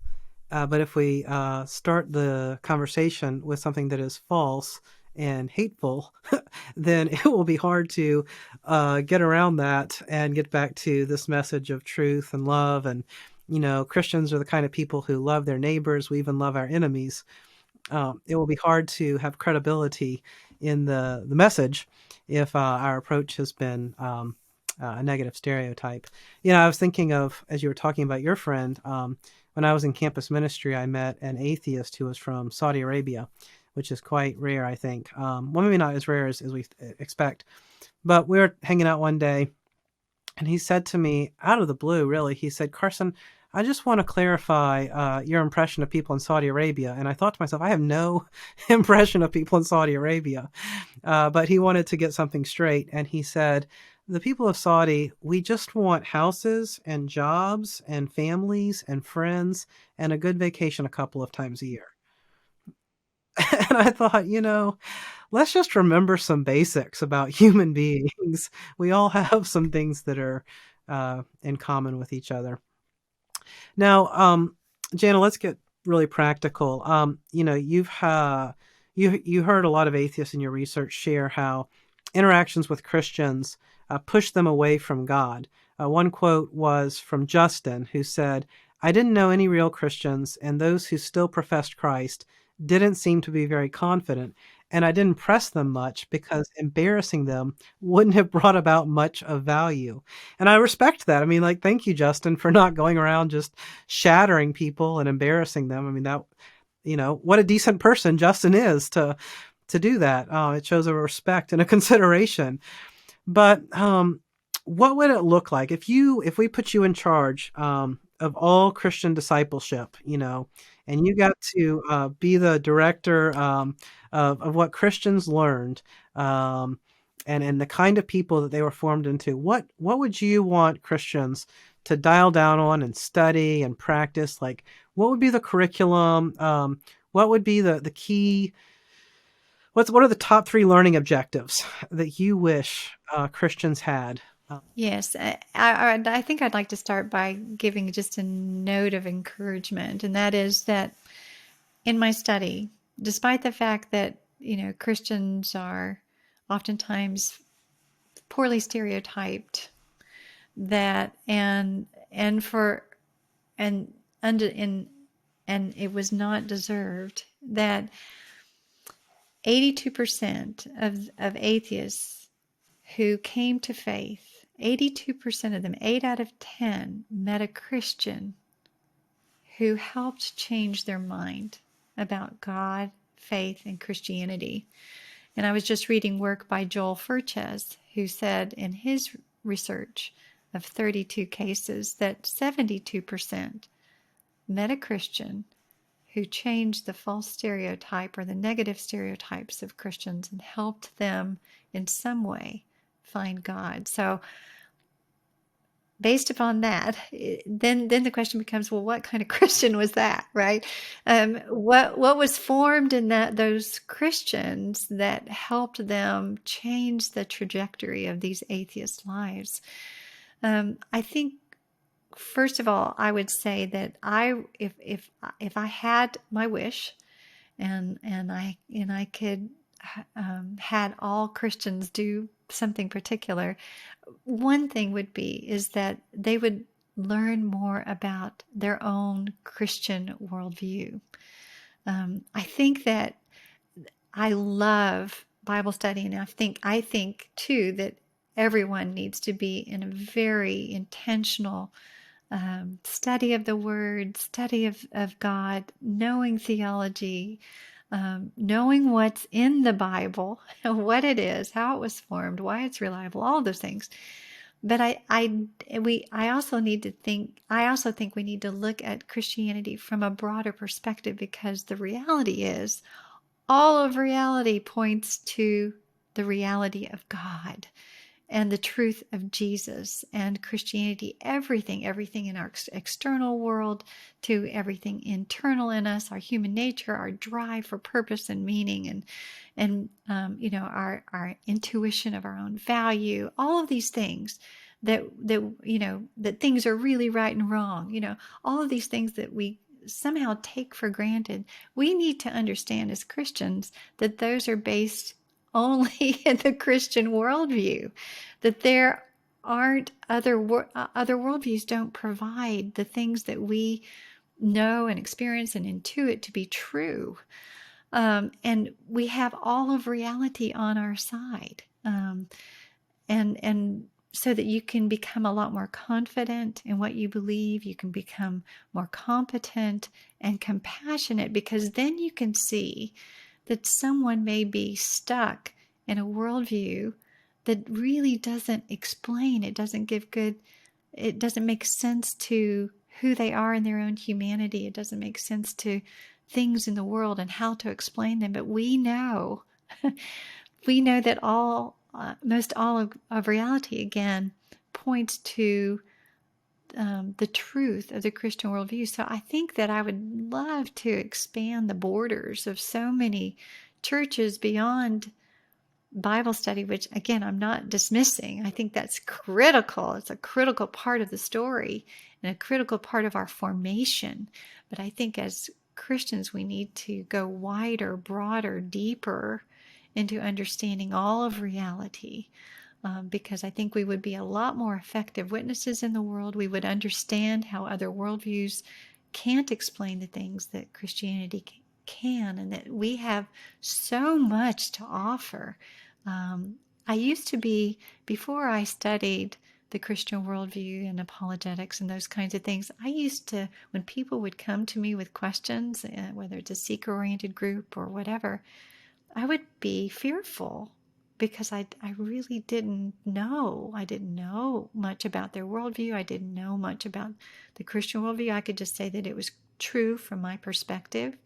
But if we start the conversation with something that is false and hateful, then it will be hard to get around that and get back to this message of truth and love. And, Christians are the kind of people who love their neighbors. We even love our enemies. It will be hard to have credibility in the message if our approach has been a negative stereotype. I was thinking of, as you were talking about your friend, when I was in campus ministry, I met an atheist who was from Saudi Arabia, which is quite rare, I think. Well, maybe not as rare as we expect. But we were hanging out one day, and he said to me, out of the blue, really, he said, "Carson, I just want to clarify your impression of people in Saudi Arabia." And I thought to myself, I have no impression of people in Saudi Arabia. But he wanted to get something straight. And he said, "The people of Saudi, we just want houses and jobs and families and friends and a good vacation a couple of times a year." And I thought, let's just remember some basics about human beings. We all have some things that are in common with each other. Now, Jana, let's get really practical. You heard a lot of atheists in your research share how interactions with Christians push them away from God. One quote was from Justin, who said, "I didn't know any real Christians, and those who still professed Christ didn't seem to be very confident, and I didn't press them much because embarrassing them wouldn't have brought about much of value." And I respect that. I mean, thank you, Justin, for not going around just shattering people and embarrassing them. I mean, that, what a decent person Justin is to do that. It shows a respect and a consideration. But what would it look like if we put you in charge of all Christian discipleship, and you got to be the director of what Christians learned, and the kind of people that they were formed into? What would you want Christians to dial down on and study and practice? What would be the curriculum? What would be the key What are the top 3 learning objectives that you wish Christians had? Yes, I think I'd like to start by giving just a note of encouragement, and that is that in my study, despite the fact that, Christians are oftentimes poorly stereotyped, that and for and under in and it was not deserved, that 82% of atheists who came to faith, 82% of them, 8 out of 10, met a Christian who helped change their mind about God, faith, and Christianity. And I was just reading work by Joel Furches, who said in his research of 32 cases that 72% met a Christian who changed the false stereotype or the negative stereotypes of Christians and helped them in some way find God. So based upon that, then the question becomes, well, what kind of Christian was that, right? What was formed in those Christians that helped them change the trajectory of these atheist lives? I think, first of all, I would say that if I had my wish, and I could had all Christians do something particular, one thing would be is that they would learn more about their own Christian worldview. I think that I love Bible study, and I think too that everyone needs to be in a very intentional study of the Word, study of God, knowing theology, knowing what's in the Bible, what it is, how it was formed, why it's reliable, all those things. But I also think we need to look at Christianity from a broader perspective, because the reality is all of reality points to the reality of God and the truth of Jesus and Christianity. Everything in our external world to everything internal in us, our human nature, our drive for purpose and meaning, and our intuition of our own value, all of these things that things are really right and wrong, all of these things that we somehow take for granted. We need to understand as Christians that those are based only in the Christian worldview, that there aren't other worldviews don't provide the things that we know and experience and intuit to be true. And we have all of reality on our side. And so that you can become a lot more confident in what you believe, you can become more competent and compassionate, because then you can see that someone may be stuck in a worldview that really doesn't explain, it doesn't make sense to who they are in their own humanity. It doesn't make sense to things in the world and how to explain them. But we know, we know that most all of reality, again, points to the truth of the Christian worldview. So I think that I would love to expand the borders of so many churches beyond Bible study, which again, I'm not dismissing. I think that's critical. It's a critical part of the story and a critical part of our formation. But I think as Christians, we need to go wider, broader, deeper into understanding all of reality. Because I think we would be a lot more effective witnesses in the world. We would understand how other worldviews can't explain the things that Christianity can, and that we have so much to offer. I used to be, before I studied the Christian worldview and apologetics and those kinds of things, I used to, when people would come to me with questions, whether it's a seeker-oriented group or whatever, I would be fearful, because I really didn't know. I didn't know much about their worldview. I didn't know much about the Christian worldview. I could just say that it was true from my perspective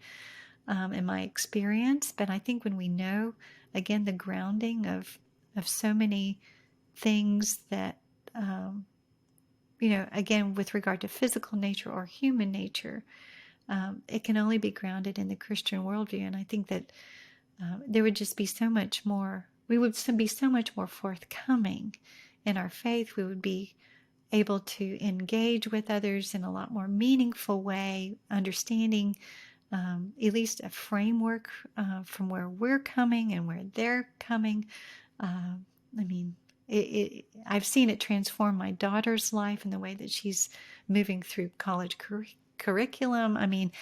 and my experience. But I think when we know, again, the grounding of so many things that, again, with regard to physical nature or human nature, it can only be grounded in the Christian worldview. And I think that there would just be so much more. We would be so much more forthcoming in our faith. We would be able to engage with others in a lot more meaningful way, understanding at least a framework from where we're coming and where they're coming. I mean, I've seen it transform my daughter's life in the way that she's moving through college curriculum. I mean,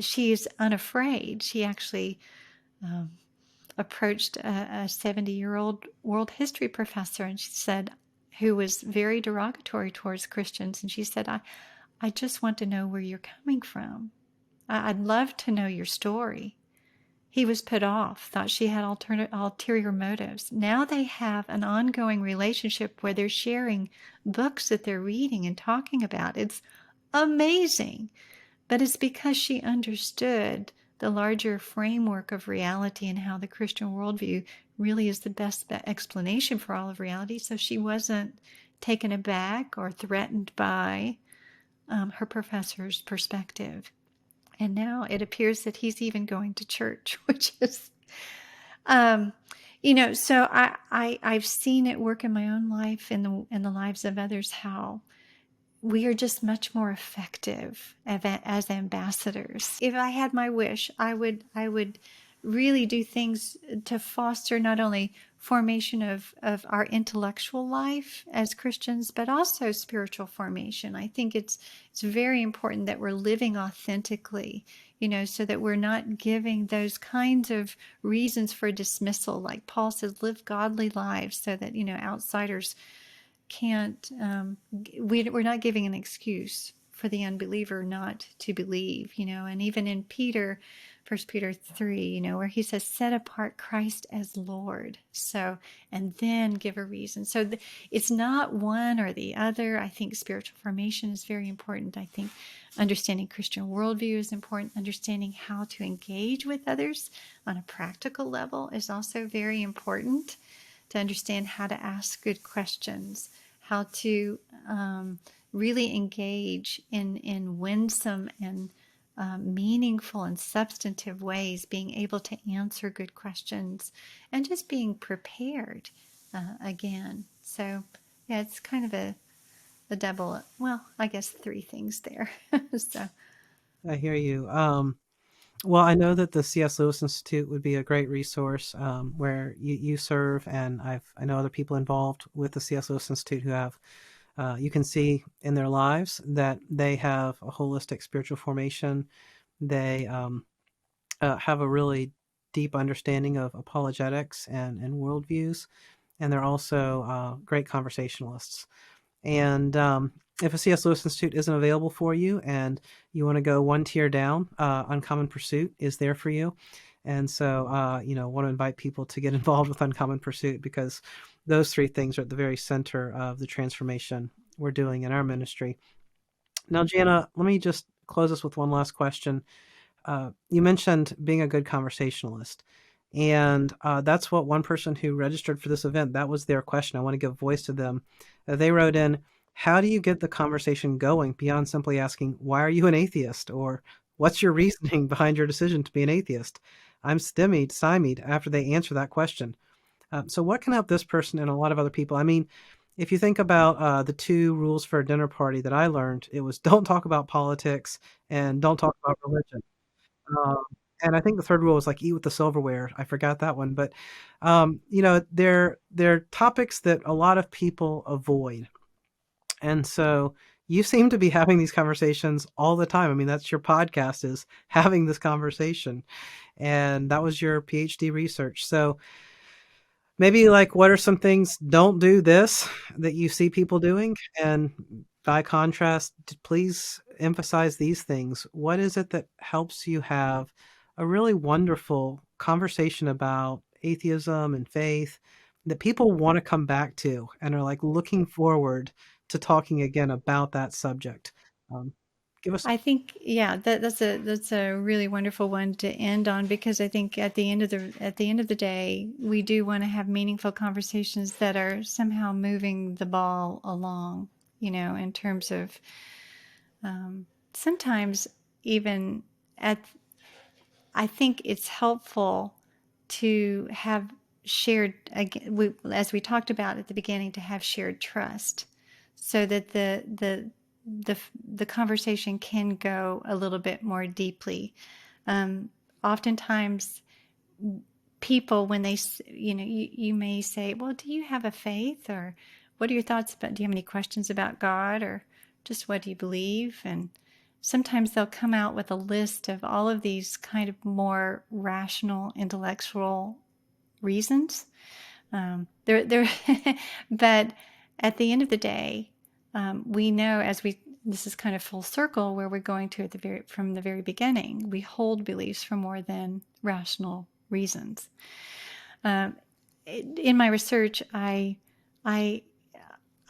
she is unafraid. She actually approached a 70-year-old world history professor, and she said, who was very derogatory towards Christians, and she said, I just want to know where you're coming from. I'd love to know your story. He was put off, thought she had ulterior motives. Now they have an ongoing relationship where they're sharing books that they're reading and talking about. It's amazing. But it's because she understood the larger framework of reality and how the Christian worldview really is the best explanation for all of reality. So she wasn't taken aback or threatened by her professor's perspective. And now it appears that he's even going to church, which is, so I've seen it work in my own life, in the lives of others, how we are just much more effective as ambassadors. If I had my wish, I would really do things to foster not only formation of our intellectual life as Christians, but also spiritual formation. I think it's very important that we're living authentically, so that we're not giving those kinds of reasons for dismissal. Like Paul says, live godly lives so that, outsiders can't, we're not giving an excuse for the unbeliever not to believe, and even in Peter, 1 Peter 3, where he says, set apart Christ as Lord. So, and then give a reason. So it's not one or the other. I think spiritual formation is very important. I think understanding Christian worldview is important. Understanding how to engage with others on a practical level is also very important. To understand how to ask good questions, how to really engage in winsome and meaningful and substantive ways, being able to answer good questions, and just being prepared again. So, yeah, it's kind of a double, well, I guess 3 things there. So, I hear you. Well, I know that the C.S. Lewis Institute would be a great resource where you serve, and I know other people involved with the C.S. Lewis Institute who have. You can see in their lives that they have a holistic spiritual formation. They have a really deep understanding of apologetics and worldviews, and they're also great conversationalists. And if a C.S. Lewis Institute isn't available for you and you want to go one tier down, Uncommon Pursuit is there for you. And so, want to invite people to get involved with Uncommon Pursuit because those 3 things are at the very center of the transformation we're doing in our ministry. Now, Jana, let me just close us with one last question. You mentioned being a good conversationalist. And that's what one person who registered for this event, that was their question. I want to give voice to them. They wrote in, how do you get the conversation going beyond simply asking, why are you an atheist? Or what's your reasoning behind your decision to be an atheist? I'm stymied after they answer that question. So what can help this person and a lot of other people? I mean, if you think about the 2 rules for a dinner party that I learned, it was don't talk about politics and don't talk about religion. Um, and I think the 3rd rule was like eat with the silverware. I forgot that one, but they're topics that a lot of people avoid. And so you seem to be having these conversations all the time. I mean, that's your podcast, is having this conversation. And that was your PhD research. So maybe like, what are some things, don't do this, that you see people doing? And by contrast, please emphasize these things. What is it that helps you have a really wonderful conversation about atheism and faith that people want to come back to and are like looking forward to talking again about that subject? Um, Give us. I think, yeah, that's a really wonderful one to end on, because I think at the end of the day, we do want to have meaningful conversations that are somehow moving the ball along, in terms of sometimes even at. I think it's helpful to have shared, as we talked about at the beginning, to have shared trust, so that the conversation can go a little bit more deeply. Oftentimes, people, when they, you may say, well, do you have a faith? Or what are your thoughts about, do you have any questions about God? Or just what do you believe? And sometimes they'll come out with a list of all of these kind of more rational, intellectual reasons. They're but at the end of the day, we know, this is kind of full circle where we're going to from the very beginning. We hold beliefs for more than rational reasons. In my research, I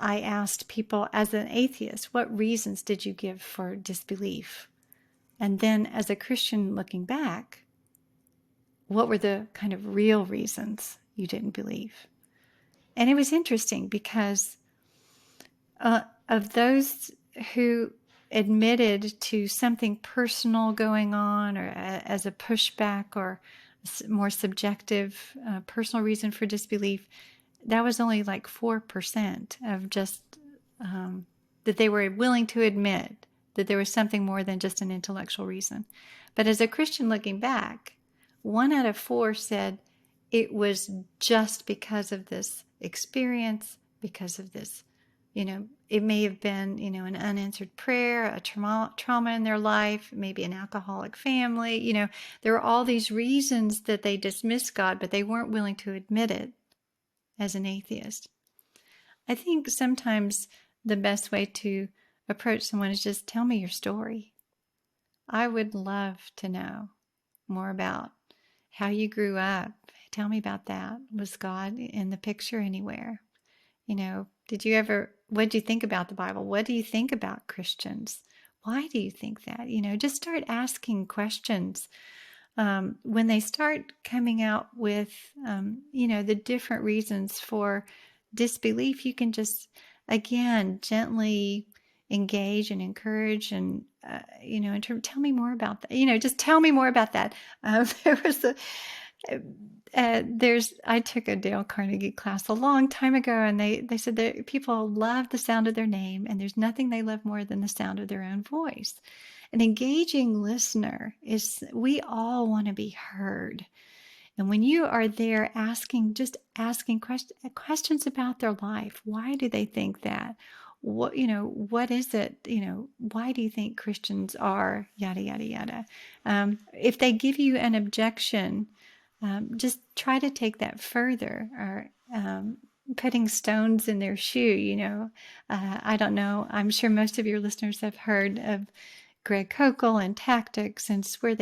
asked people, as an atheist, what reasons did you give for disbelief? And then as a Christian looking back, what were the kind of real reasons you didn't believe? And it was interesting because of those who admitted to something personal going on, or as a pushback, or more subjective personal reason for disbelief, that was only like 4% of just that they were willing to admit that there was something more than just an intellectual reason. But as a Christian looking back, 1 out of 4 said it was just because of this experience, because of this, it may have been, an unanswered prayer, a trauma in their life, maybe an alcoholic family. There were all these reasons that they dismissed God, but they weren't willing to admit it as an atheist. I think sometimes the best way to approach someone is just tell me your story. I would love to know more about how you grew up. Tell me about that. Was God in the picture anywhere? What do you think about the Bible? What do you think about Christians? Why do you think that? Just start asking questions. When they start coming out with, the different reasons for disbelief, you can just, again, gently engage and encourage and, tell me more about that. Just tell me more about that. There was I took a Dale Carnegie class a long time ago, and they said that people love the sound of their name, and there's nothing they love more than the sound of their own voice. An engaging listener we all want to be heard. And when you are there asking questions about their life, why do they think that? What is it? Why do you think Christians are yada, yada, yada? If they give you an objection, just try to take that further, or putting stones in their shoe. I don't know. I'm sure most of your listeners have heard of Greg Koukl and tactics, and it's where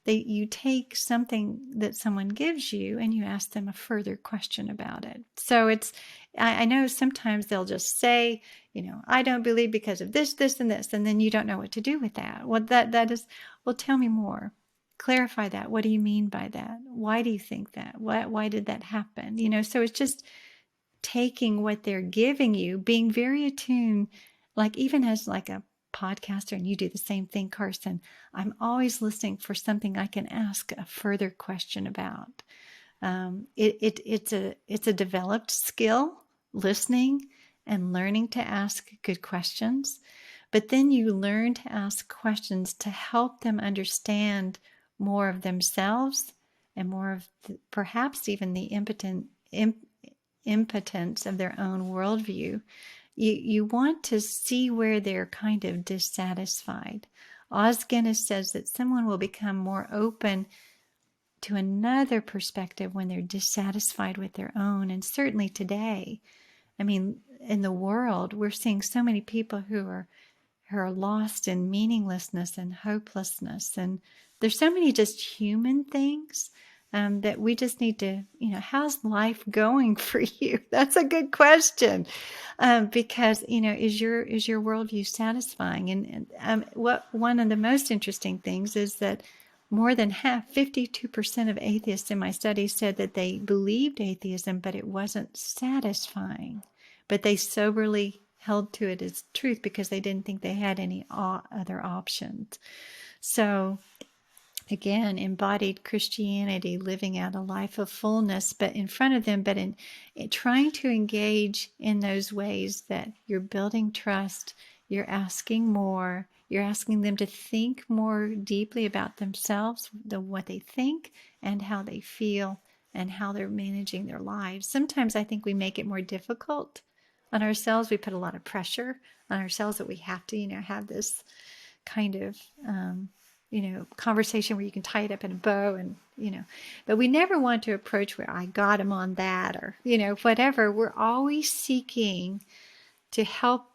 you take something that someone gives you and you ask them a further question about it. So I know sometimes they'll just say, I don't believe because of this, this, and this, and then you don't know what to do with that. Well, that is, well, tell me more. Clarify that. What do you mean by that? Why do you think that? Why did that happen? So it's just taking what they're giving you, being very attuned, like even as like a podcaster, and you do the same thing, Carson. I'm always listening for something I can ask a further question about. It's a developed skill, listening and learning to ask good questions. But then you learn to ask questions to help them understand more of themselves and more of perhaps even the impotence of their own worldview. You want to see where they're kind of dissatisfied. Os Guinness says that someone will become more open to another perspective when they're dissatisfied with their own. And certainly today, in the world, we're seeing so many people who are lost in meaninglessness and hopelessness. And there's so many just human things that we just need to, how's life going for you? That's a good question. Because, is your worldview satisfying? And one of the most interesting things is that more than 52% of atheists in my study said that they believed atheism, but it wasn't satisfying. But they soberly held to it as truth because they didn't think they had any other options. So again, embodied Christianity, living out a life of fullness, but in front of them, but in trying to engage in those ways that you're building trust, you're asking more, you're asking them to think more deeply about themselves, what they think and how they feel and how they're managing their lives. Sometimes I think we make it more difficult on ourselves. We put a lot of pressure on ourselves that we have to, have this kind of, conversation where you can tie it up in a bow and, but we never want to approach where I got him on that or, whatever. We're always seeking to help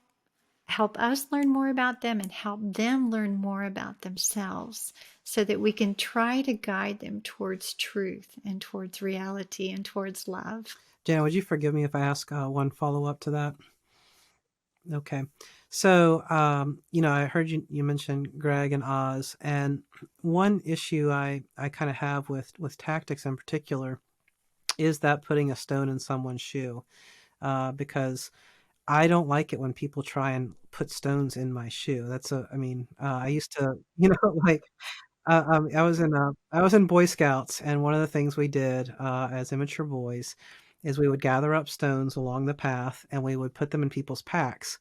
us learn more about them and help them learn more about themselves so that we can try to guide them towards truth and towards reality and towards love. Jana, would you forgive me if I ask one follow-up to that? Okay. So, I heard you mention Greg and Oz, and one issue I kind of have with tactics in particular is that putting a stone in someone's shoe, because I don't like it when people try and put stones in my shoe. I used to, like, I was in Boy Scouts, and one of the things we did as immature boys is we would gather up stones along the path and we would put them in people's packs.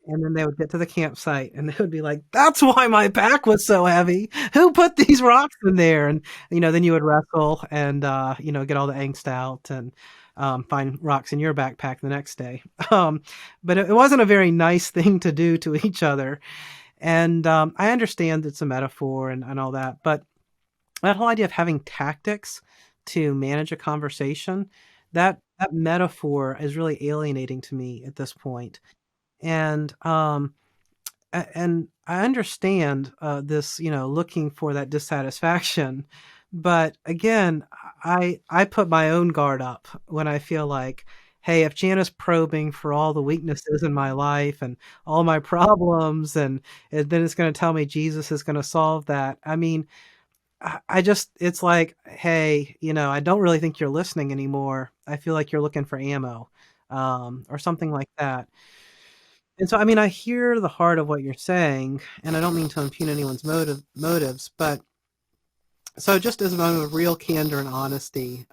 And then they would get to the campsite and they would be like, "That's why my pack was so heavy. Who put these rocks in there?" And, then you would wrestle and, get all the angst out and find rocks in your backpack the next day. But it wasn't a very nice thing to do to each other. And I understand it's a metaphor and all that. But that whole idea of having tactics to manage a conversation, that metaphor is really alienating to me at this point. And and I understand this, looking for that dissatisfaction, but again, I put my own guard up when I feel like, hey, if Jana's probing for all the weaknesses in my life and all my problems, and then it's going to tell me Jesus is going to solve that. I mean, I just, it's like, hey, I don't really think you're listening anymore. I feel like you're looking for ammo, or something like that. And so, I hear the heart of what you're saying, and I don't mean to impugn anyone's motives, but so just as a moment of real candor and honesty,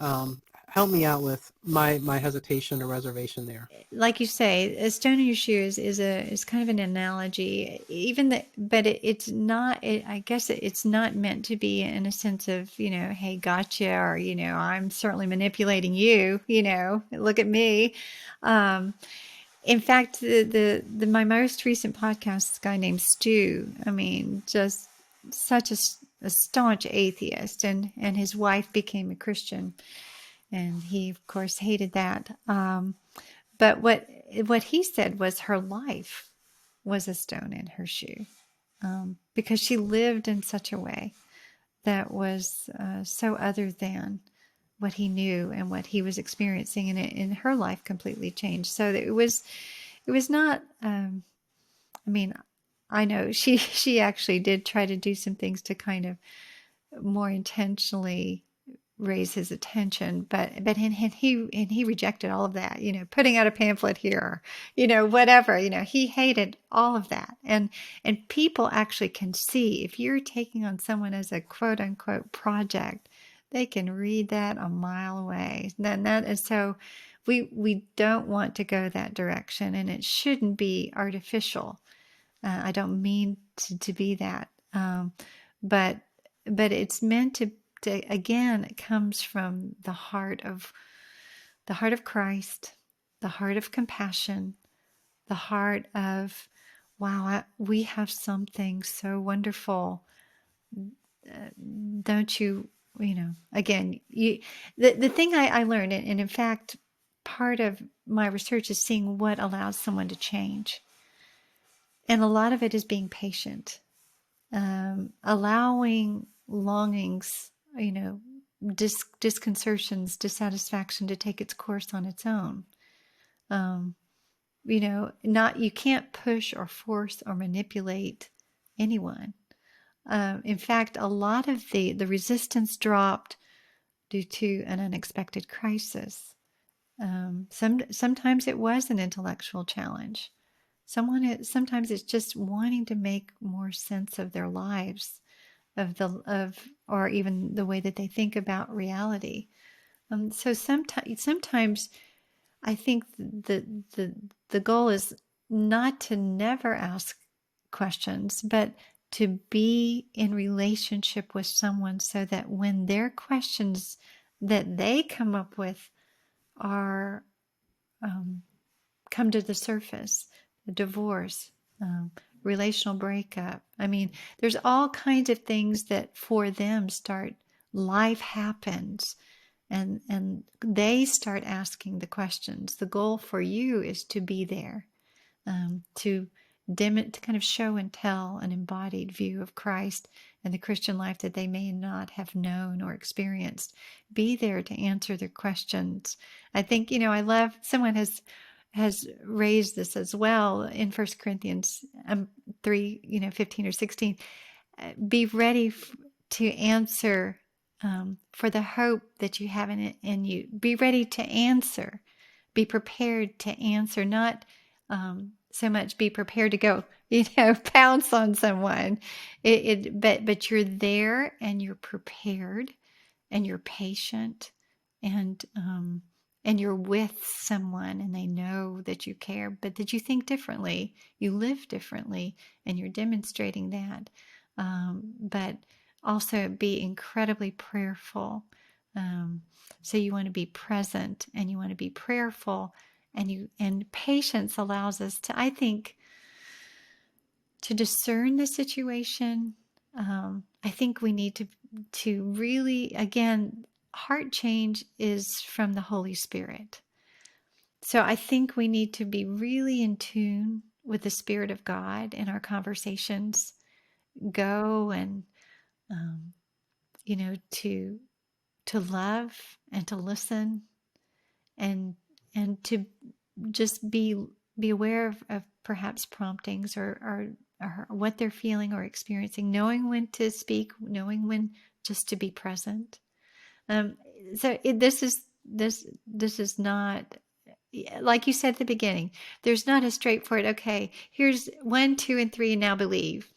help me out with my hesitation or reservation there. Like you say, a stone in your shoes is kind of an analogy, but it's not. I guess it's not meant to be in a sense of hey, gotcha, or I'm certainly manipulating you. Look at me. In fact, my most recent podcast, this guy named Stu, just such a staunch atheist, and his wife became a Christian, and he of course hated that. But what he said was her life was a stone in her shoe, because she lived in such a way that was so other than what he knew and what he was experiencing, and in her life completely changed. So it was not. I know she actually did try to do some things to kind of more intentionally raise his attention, but he rejected all of that, putting out a pamphlet here, whatever, he hated all of that. And people actually can see if you're taking on someone as a quote unquote project, they can read that a mile away. And so we don't want to go that direction, and it shouldn't be artificial. I don't mean to be that, but it's meant to again, it comes from the heart of Christ, the heart of compassion, the heart of, wow, we have something so wonderful. Don't you, again, the thing I learned, and in fact, part of my research is seeing what allows someone to change. And a lot of it is being patient, allowing longings, disconcertions, dissatisfaction to take its course on its own. You can't push or force or manipulate anyone. In fact, a lot of the resistance dropped due to an unexpected crisis. Sometimes it was an intellectual challenge. Sometimes it's just wanting to make more sense of their lives, or even the way that they think about reality. So sometimes I think the goal is not to never ask questions, but to be in relationship with someone so that when their questions that they come up with are come to the surface, divorce, relational breakup. I mean, there's all kinds of things that for them start, life happens, and they start asking the questions. The goal for you is to be there, to to kind of show and tell an embodied view of Christ and the Christian life that they may not have known or experienced. Be there to answer their questions. I think, I love, someone has raised this as well in 1 Corinthians 3, 15 or 16. Be ready to answer for the hope that you have in you. Be ready to answer. Be prepared to answer, not so much be prepared to go, pounce on someone. But you're there and you're prepared and you're patient and you're with someone and they know that you care, but that you think differently, you live differently, and you're demonstrating that. But also be incredibly prayerful. So you want to be present and you want to be prayerful, and patience allows us to, I think, to discern the situation. I think we need to really, again, heart change is from the Holy Spirit. So I think we need to be really in tune with the Spirit of God in our conversations. Go and, to love and to listen and to just be aware of perhaps promptings or what they're feeling or experiencing, knowing when to speak, knowing when just to be present. This is not, like you said at the beginning, there's not a straightforward, okay, here's 1, 2, and 3, and now believe.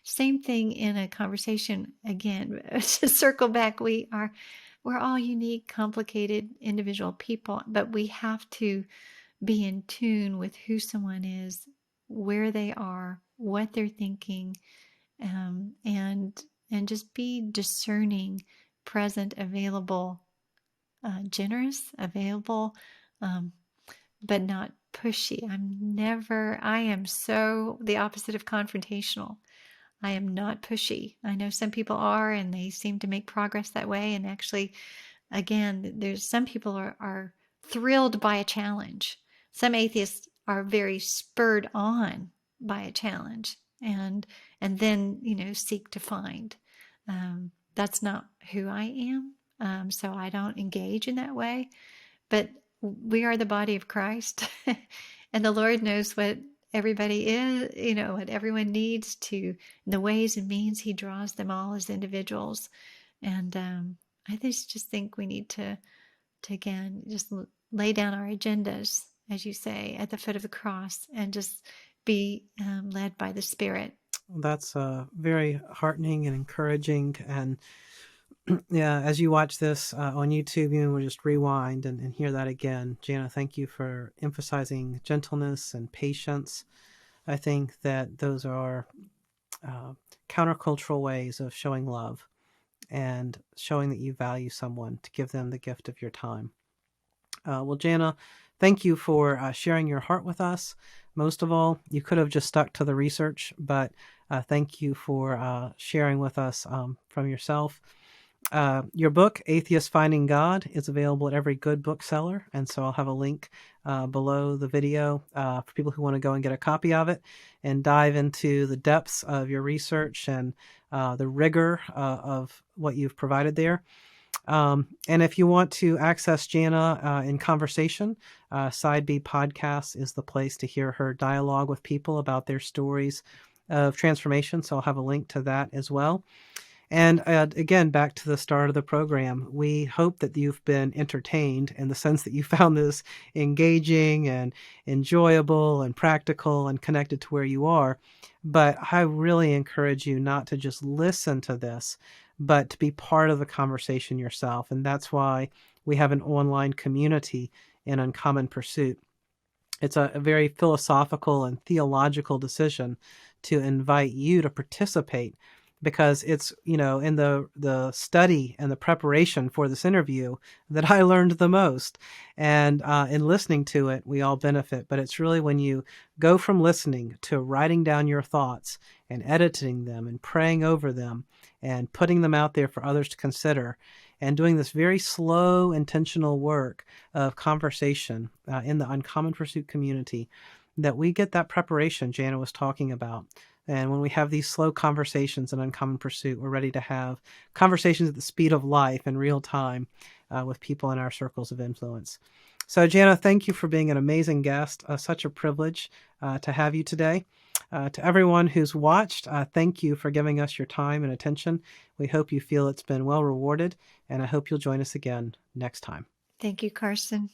Same thing in a conversation. Again, to circle back, we're all unique, complicated, individual people, but we have to be in tune with who someone is, where they are, what they're thinking, and just be discerning, present, available, generous, available, but not pushy. I am so the opposite of confrontational. I am not pushy. I know some people are, and they seem to make progress that way. And actually, again, there's some people are thrilled by a challenge. Some atheists are very spurred on by a challenge, and then seek to find. That's not who I am, so I don't engage in that way. But we are the body of Christ, and the Lord knows what everybody is, what everyone needs to, the ways and means He draws them all as individuals. And I just think we need to again, just lay down our agendas, as you say, at the foot of the cross, and just be led by the Spirit. That's very heartening and encouraging. And yeah, as you watch this on YouTube, you will just rewind and hear that again. Jana, thank you for emphasizing gentleness and patience. I think that those are countercultural ways of showing love and showing that you value someone, to give them the gift of your time. Well, Jana, thank you for sharing your heart with us. Most of all, you could have just stuck to the research, but thank you for sharing with us from yourself. Your book, Atheists Finding God, is available at every good bookseller, and so I'll have a link below the video for people who want to go and get a copy of it and dive into the depths of your research and the rigor of what you've provided there. And if you want to access Jana in conversation, Side B Podcast is the place to hear her dialogue with people about their stories of transformation, so I'll have a link to that as well. And again, back to the start of the program, we hope that you've been entertained in the sense that you found this engaging and enjoyable and practical and connected to where you are. But I really encourage you not to just listen to this, but to be part of the conversation yourself. And that's why we have an online community in Uncommon Pursuit. It's a very philosophical and theological decision to invite you to participate, because it's, in the study and the preparation for this interview that I learned the most. And in listening to it, we all benefit. But it's really when you go from listening to writing down your thoughts and editing them and praying over them and putting them out there for others to consider, and doing this very slow, intentional work of conversation in the Uncommon Pursuit community, that we get that preparation Jana was talking about. And when we have these slow conversations in Uncommon Pursuit, we're ready to have conversations at the speed of life in real time with people in our circles of influence. So, Jana, thank you for being an amazing guest. Such a privilege to have you today. To everyone who's watched, thank you for giving us your time and attention. We hope you feel it's been well rewarded, and I hope you'll join us again next time. Thank you, Carson.